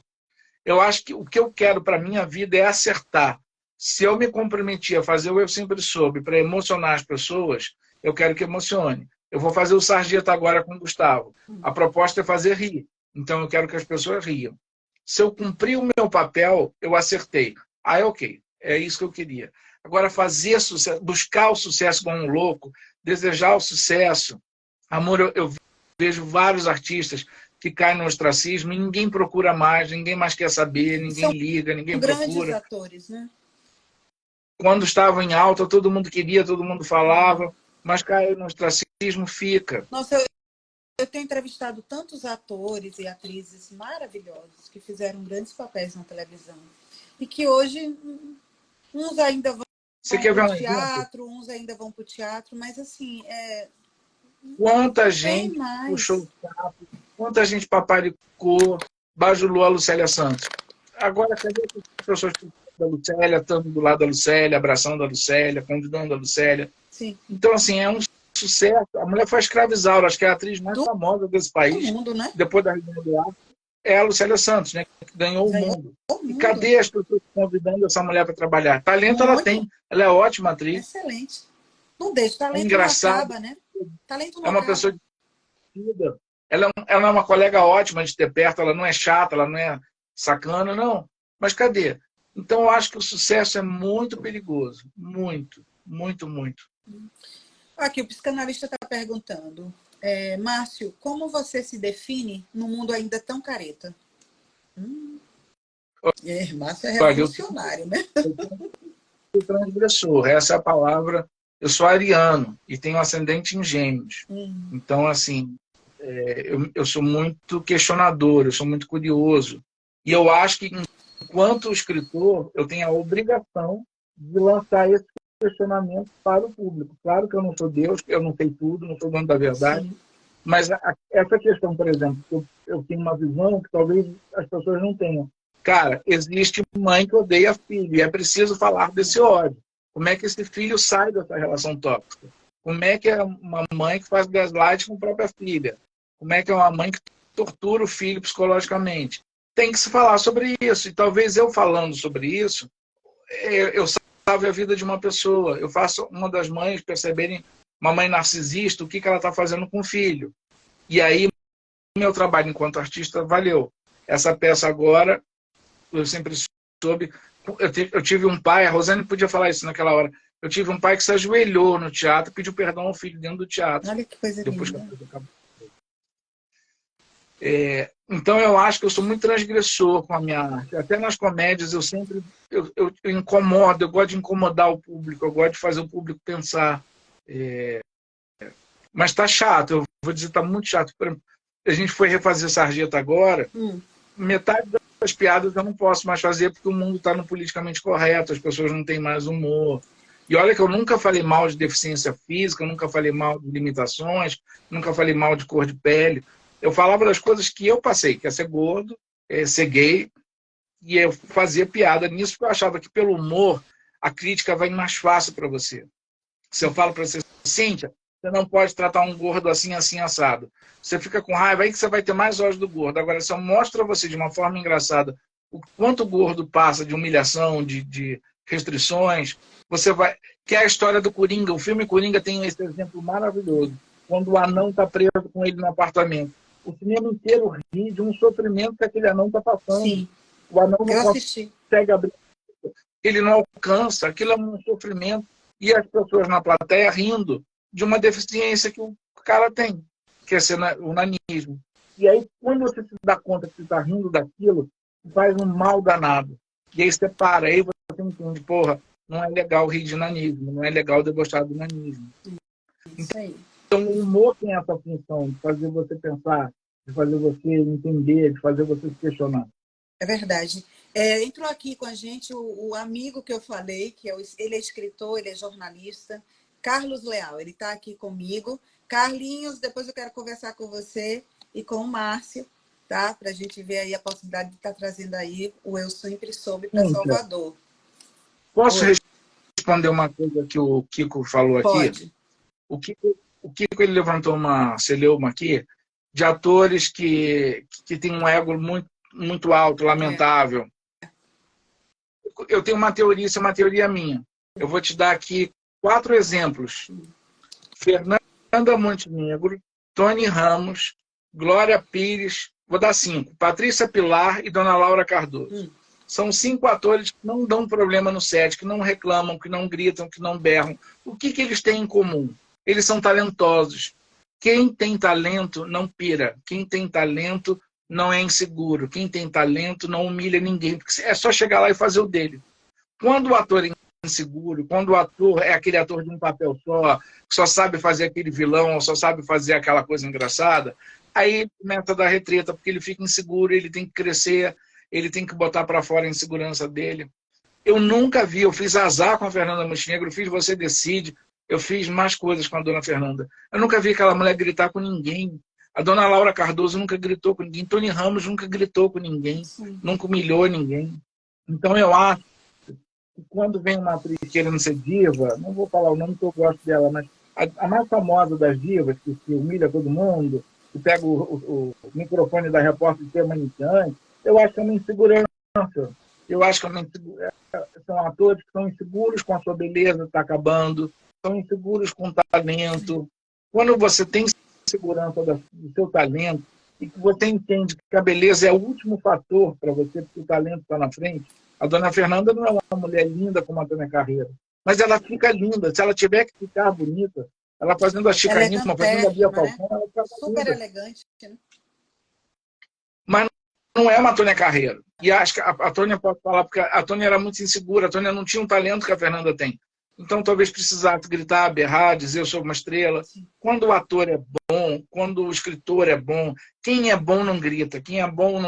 Eu acho que o que eu quero para a minha vida é acertar. Se eu me comprometi a fazer o Eu Sempre Soube para emocionar as pessoas, eu quero que emocione. Eu vou fazer o Sarjeta agora com o Gustavo. A proposta é fazer rir. Então, eu quero que as pessoas riam. Se eu cumprir o meu papel, eu acertei. Ok. É isso que eu queria. Agora, fazer sucesso, buscar o sucesso como um louco, desejar o sucesso. Amor, eu vejo vários artistas que caem no ostracismo e ninguém procura mais, ninguém mais quer saber, ninguém liga, ninguém procura. São grandes atores, né? Quando estavam em alta, todo mundo queria, todo mundo falava, mas caiu no ostracismo, fica. Nossa, eu tenho entrevistado tantos atores e atrizes maravilhosos que fizeram grandes papéis na televisão. E que hoje uns ainda vão para o teatro, uns ainda vão para o teatro, mas assim, quanta gente puxou o sapo, quanta gente paparicou, bajulou a Lucélia Santos. Agora, cadê as pessoas da Lucélia, estando do lado da Lucélia, abraçando a Lucélia, convidando a Lucélia? Sim. Então, assim, é um sucesso. A mulher foi escravizada, acho que é a atriz mais famosa desse país, do mundo, né? depois da Regina Duarte, é a Lucélia Santos, né? Que ganhou o mundo. E cadê as pessoas convidando essa mulher para trabalhar? Talento ela tem, ela é ótima atriz. Excelente. Não deixa, talento engraçado. Não acaba, né? Talento não é uma acaba. Pessoa divertida. Ela é uma colega ótima de ter perto, ela não é chata, ela não é sacana, não. Mas cadê? Então, eu acho que o sucesso é muito perigoso. Muito, muito, muito. Aqui, o psicanalista está perguntando. Márcio, como você se define num mundo ainda tão careta? Márcio é revolucionário, né? Eu sou transgressor, essa é a palavra. Eu sou ariano e tenho ascendente em Gêmeos. Então, assim, eu sou muito questionador, eu sou muito curioso. E eu acho que, enquanto escritor, eu tenho a obrigação de lançar esse questionamento para o público. Claro que eu não sou Deus, eu não sei tudo, não sou dono da verdade. Sim. Mas essa questão, por exemplo, eu tenho uma visão que talvez as pessoas não tenham. Cara, existe mãe que odeia filho e é preciso falar desse ódio. Como é que esse filho sai dessa relação tóxica? Como é que é uma mãe que faz gaslight com a própria filha? Como é que é uma mãe que tortura o filho psicologicamente? Tem que se falar sobre isso. E talvez eu falando sobre isso, eu salve a vida de uma pessoa. Eu faço uma das mães perceberem, uma mãe narcisista, o que ela está fazendo com o filho. E aí, meu trabalho enquanto artista valeu. Essa peça agora, eu sempre soube... Eu tive um pai, a Rosane podia falar isso naquela hora, eu tive um pai que se ajoelhou no teatro e pediu perdão ao filho dentro do teatro. Olha que coisa depois linda. Então eu acho que eu sou muito transgressor com a minha arte. Até nas comédias eu sempre eu incomodo, eu gosto de incomodar o público, eu gosto de fazer o público pensar. Mas tá chato, eu vou dizer, tá muito chato. A gente foi refazer Sarjeta agora, metade das piadas eu não posso mais fazer porque o mundo está no politicamente correto, as pessoas não têm mais humor. E olha que eu nunca falei mal de deficiência física, nunca falei mal de limitações, nunca falei mal de cor de pele. Eu falava das coisas que eu passei, que é ser gordo, ser gay, e eu fazia piada nisso porque eu achava que pelo humor a crítica vai mais fácil para você. Se eu falo para você, Cíntia, você não pode tratar um gordo assim, assim, assado. Você fica com raiva, aí que você vai ter mais ódio do gordo. Agora, se eu mostro a você de uma forma engraçada o quanto o gordo passa de humilhação, de restrições, você vai... Que é a história do Coringa. O filme Coringa tem esse exemplo maravilhoso. Quando o anão está preso com ele no apartamento. O cinema inteiro ri de um sofrimento que aquele anão está passando. Sim. O anão não consegue abrir. Ele não alcança. Aquilo é um sofrimento. E as pessoas na plateia rindo de uma deficiência que o cara tem, que é ser o nanismo. E aí, quando você se dá conta que você está rindo daquilo, faz um mal danado. E aí você para, aí você entende, porra, não é legal rir de nanismo, não é legal debochar do nanismo. Isso aí. Então, o humor tem essa função de fazer você pensar, de fazer você entender, de fazer você se questionar. É verdade. Entrou aqui com a gente o amigo que eu falei, que ele é escritor, ele é jornalista, Carlos Leal. Ele está aqui comigo. Carlinhos, depois eu quero conversar com você e com o Márcio, tá? Para a gente ver aí a possibilidade de estar trazendo aí o Eu Sempre Soube para Salvador. Posso responder uma coisa que o Kiko falou aqui? Pode. O Kiko ele levantou uma celeuma aqui de atores que têm um ego muito, muito alto, lamentável. Eu tenho uma teoria, isso é uma teoria minha. Eu vou te dar aqui 4 exemplos. Fernanda Montenegro, Tony Ramos, Glória Pires, vou dar 5. Patrícia Pilar e Dona Laura Cardoso. São 5 atores que não dão problema no set, que não reclamam, que não gritam, que não berram. O que eles têm em comum? Eles são talentosos. Quem tem talento não pira. Quem tem talento não é inseguro. Quem tem talento não humilha ninguém. Porque é só chegar lá e fazer o dele. Quando o ator é inseguro, quando o ator é aquele ator de um papel só, que só sabe fazer aquele vilão, ou só sabe fazer aquela coisa engraçada, aí começa a dar retreta, porque ele fica inseguro, ele tem que crescer. ele tem que botar para fora a insegurança dele. Eu nunca vi, eu fiz azar com a Fernanda Montenegro, eu fiz Você Decide, eu fiz mais coisas com a dona Fernanda. Eu nunca vi aquela mulher gritar com ninguém. A dona Laura Cardoso nunca gritou com ninguém. Tony Ramos nunca gritou com ninguém. Sim. Nunca humilhou ninguém. Então eu acho que quando vem uma atriz querendo ser diva, não vou falar o nome que eu gosto dela, mas a mais famosa das divas, que humilha todo mundo, que pega o microfone da repórter de ser manipulante, eu acho que é uma insegurança. Eu acho que são atores que são inseguros com a sua beleza, está acabando, são inseguros com o talento. Quando você tem segurança do seu talento e que você entende que a beleza é o último fator para você, porque o talento está na frente. A dona Fernanda não é uma mulher linda como a dona Carreira, mas ela fica linda. Se ela tiver que ficar bonita, ela fazendo a Chica Nima, fazendo a Bia Falcão, ela fica super linda. Elegante. Né? Mas não é uma Tônia Carreiro. E acho que a Tônia pode falar, porque a Tônia era muito insegura, a Tônia não tinha um talento que a Fernanda tem. Então, talvez precisasse gritar, berrar, dizer eu sou uma estrela. Sim. Quando o ator é bom, quando o escritor é bom, quem é bom não grita, quem é bom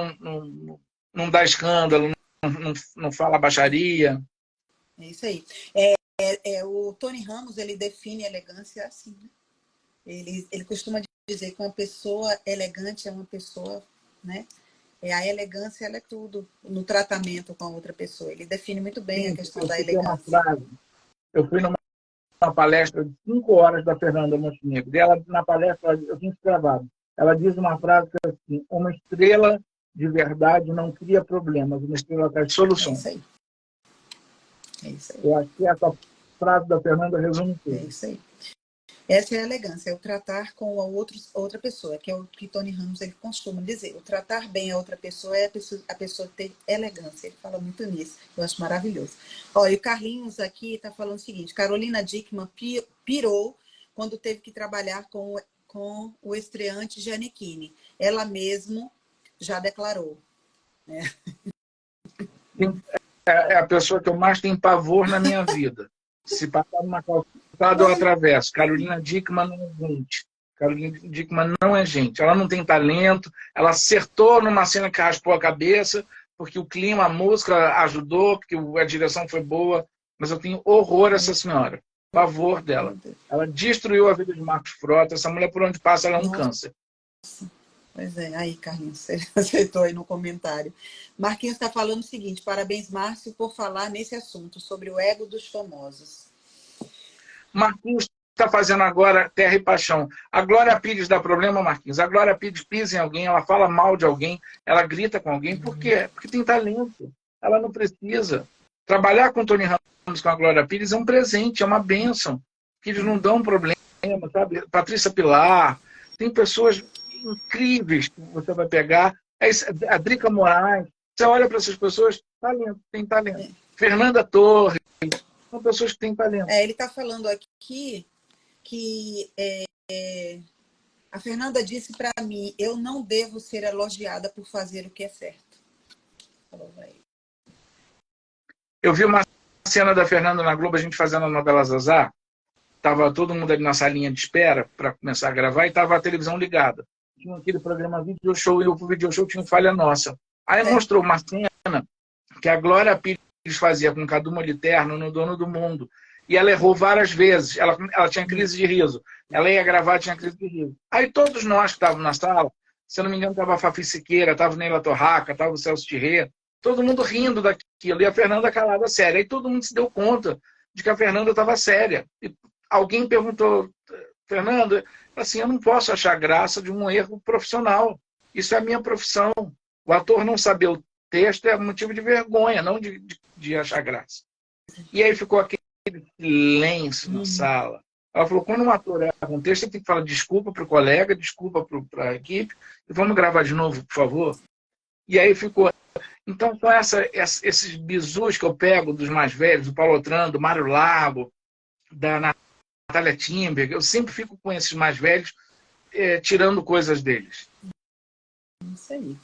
não dá escândalo, não fala baixaria. É isso aí. O Tony Ramos, ele define elegância assim, né? Ele costuma dizer que uma pessoa elegante é uma pessoa, né? A elegância, ela é tudo no tratamento com a outra pessoa. Ele define muito bem a questão da elegância. Eu fui numa palestra de 5 horas da Fernanda Montenegro. E ela, na palestra, eu tinha gravado. Ela diz uma frase que é assim: uma estrela de verdade não cria problemas, uma estrela traz soluções. É isso aí. Eu acho que essa frase da Fernanda resume tudo. É isso aí. Essa é a elegância, é o tratar com outra pessoa, que é o que Tony Ramos ele costuma dizer. O tratar bem a outra pessoa é a pessoa ter elegância. Ele fala muito nisso. Eu acho maravilhoso. Olha, o Carlinhos aqui está falando o seguinte: Carolina Dickman pirou quando teve que trabalhar com o estreante Giannichini. Ela mesmo já declarou. Né? É a pessoa que eu mais tenho pavor na minha vida. Se passar numa calçada, eu atravesso. Carolina Dickman não é gente. Carolina Dickman não é gente. Ela não tem talento. Ela acertou numa cena que raspou a cabeça, porque o clima, a música ajudou, porque a direção foi boa. Mas eu tenho horror a essa senhora. Pavor dela. Ela destruiu a vida de Marcos Frota. Essa mulher, por onde passa, ela é um câncer. Pois é, aí, Carlinhos, você aceitou aí no comentário. Marquinhos está falando o seguinte: parabéns, Márcio, por falar nesse assunto, sobre o ego dos famosos. Marquinhos está fazendo agora Terra e Paixão. A Glória Pires dá problema, Marquinhos. A Glória Pires pisa em alguém, ela fala mal de alguém, ela grita com alguém. Por quê? Porque tem talento. Ela não precisa. Trabalhar com o Tony Ramos, com a Glória Pires, é um presente, é uma bênção. Que eles não dão problema, sabe? Patrícia Pilar, tem pessoas incríveis que você vai pegar. A Drica Moraes, você olha para essas pessoas, talento, tem talento. Fernanda Torres, são pessoas que têm talento. Ele está falando aqui que a Fernanda disse para mim: eu não devo ser elogiada por fazer o que é certo. Falou aí. Eu vi uma cena da Fernanda na Globo, a gente fazendo a novela Zazá. Estava todo mundo ali na salinha de espera para começar a gravar e estava a televisão ligada. Tinha aquele programa Video Show e o Video Show tinha Falha Nossa. Aí mostrou uma cena que a Glória Pires fazia com Cadu Moliterno no Dono do Mundo. E ela errou várias vezes. Ela tinha crise de riso. Ela ia gravar, tinha crise de riso. Aí todos nós que estávamos na sala, se eu não me engano, estava a Fafi Siqueira, estava o Neila Torraca, estava o Celso Tirré, todo mundo rindo daquilo. E a Fernanda calada séria. Aí todo mundo se deu conta de que a Fernanda estava séria. E alguém perguntou: Fernanda, assim, eu não posso achar graça de um erro profissional. Isso é a minha profissão. O ator não saber o texto é motivo de vergonha, não de achar graça. E aí ficou aquele silêncio na sala. Ela falou: quando um ator erra um texto, você tem que falar desculpa para o colega, desculpa para a equipe, e vamos gravar de novo, por favor. E aí ficou. Então, são esses bizus que eu pego dos mais velhos, do Paulo Otran, do Mário Lago, da Natália Timber, eu sempre fico com esses mais velhos, tirando coisas deles. Isso aí.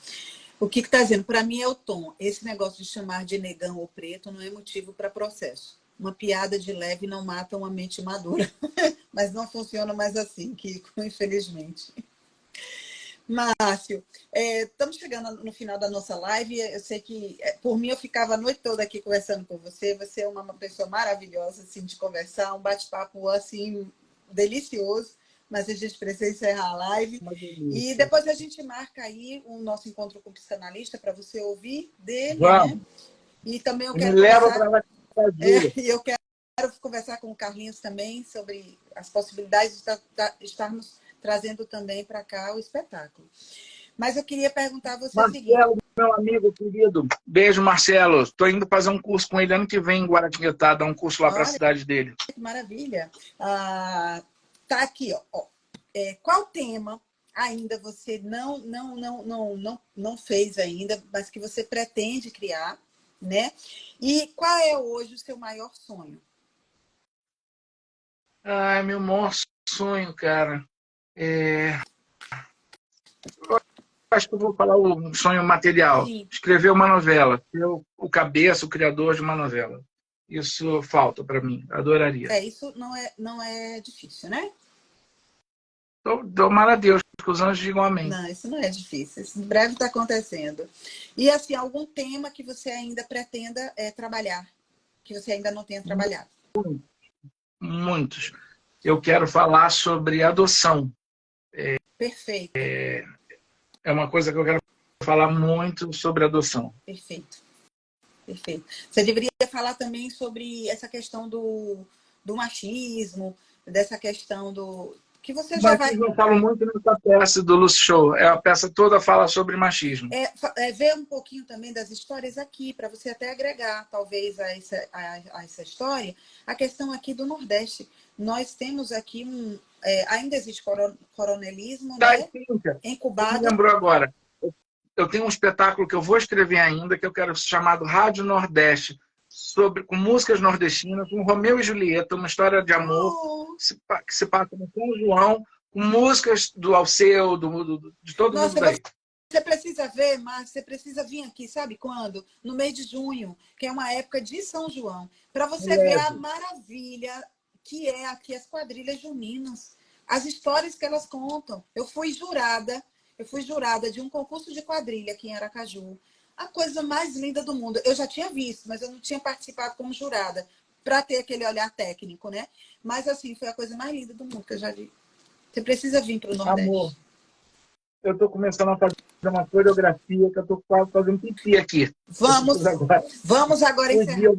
O que está dizendo? Para mim é o tom. Esse negócio de chamar de negão ou preto não é motivo para processo. Uma piada de leve não mata uma mente madura. Mas não funciona mais assim, Kiko, infelizmente. Márcio, estamos chegando no final da nossa live. Eu sei que, por mim, eu ficava a noite toda aqui conversando com você. Você é uma pessoa maravilhosa, assim, de conversar, um bate-papo, assim, delicioso. Mas a gente precisa encerrar a live. E depois a gente marca aí o nosso encontro com o psicanalista para você ouvir dele, né? E também eu quero eu quero conversar com o Carlinhos também sobre as possibilidades de estarmos trazendo também para cá o espetáculo. Mas eu queria perguntar a você Marcelo, o seguinte... meu amigo querido. Beijo, Marcelo. Estou indo fazer um curso com ele ano que vem em Guaratinguetá, dar um curso lá para a cidade dele. Que maravilha. Tá aqui, ó. Qual tema ainda você não fez ainda, mas que você pretende criar, né? E qual é hoje o seu maior sonho? Meu maior sonho, cara. Acho que eu vou falar o sonho material. Sim. Escrever uma novela. Ser o cabeça, o criador de uma novela. Isso falta para mim. Adoraria. Isso não é difícil, né? Tomara a Deus que os anjos digam amém. Não, isso não é difícil. Isso em breve está acontecendo. E, assim, algum tema que você ainda pretenda trabalhar? Que você ainda não tenha trabalhado? Muitos. Eu quero falar sobre adoção. Perfeito. É uma coisa que eu quero falar muito sobre adoção. Perfeito. Perfeito. Você deveria falar também sobre essa questão do machismo, dessa questão do... que você já vai... Eu falo muito nessa peça do Lúcio Show. A peça toda fala sobre machismo. Ver um pouquinho também das histórias aqui, para você até agregar, talvez, a essa história, a questão aqui do Nordeste. Nós temos aqui ainda existe coronelismo, né? Incubado. Me lembrou agora. Eu tenho um espetáculo que eu vou escrever ainda, que eu quero chamado Rádio Nordeste, com músicas nordestinas, com Romeu e Julieta, uma história de amor que se passa no São João, com músicas do Alceu, de todo mundo daí. Você precisa ver, Márcio, você precisa vir aqui, sabe quando? No mês de junho, que é uma época de São João, para você ver a maravilha que é aqui as quadrilhas juninas, as histórias que elas contam. Eu fui jurada de um concurso de quadrilha aqui em Aracaju. A coisa mais linda do mundo. Eu já tinha visto, mas eu não tinha participado como jurada, para ter aquele olhar técnico, né? Mas, assim, foi a coisa mais linda do mundo que eu já vi. Você precisa vir para o Nordeste. Amor, eu estou começando a fazer uma coreografia que eu estou quase fazendo pipi aqui. Vamos agora encerrar.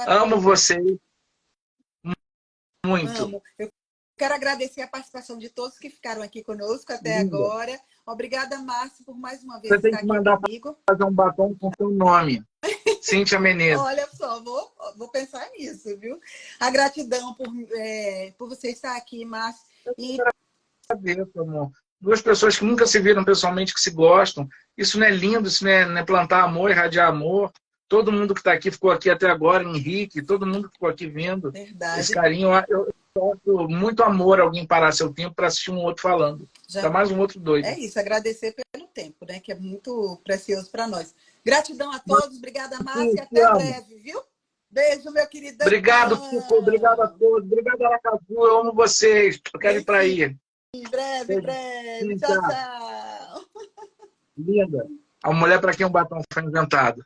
Amo vocês. Muito. Amo. Eu quero agradecer a participação de todos que ficaram aqui conosco até agora. Obrigada, Márcio, por mais uma vez estar aqui comigo. Fazer um batom com seu nome. Cíntia Menezes. Olha só, vou pensar nisso, viu? A gratidão por você estar aqui, Márcio. Eu agradeço, amor. Duas pessoas que nunca se viram pessoalmente, que se gostam. Isso não é lindo, isso não é plantar amor, irradiar amor. Todo mundo que está aqui ficou aqui até agora, Henrique, todo mundo ficou aqui vendo. Verdade. Esse carinho. Eu gosto muito amor alguém parar seu tempo para assistir um outro falando. Tá mais um outro doido. É isso, agradecer pelo tempo, né? Que é muito precioso para nós. Gratidão a todos, obrigada, Márcia, e até breve, viu? Beijo, meu querido. Obrigado, Kiko, obrigado a todos, obrigado, Aracaju, eu amo vocês, eu quero ir para aí. Em breve, Tchau, tchau. Linda. A mulher para quem o batom foi inventado.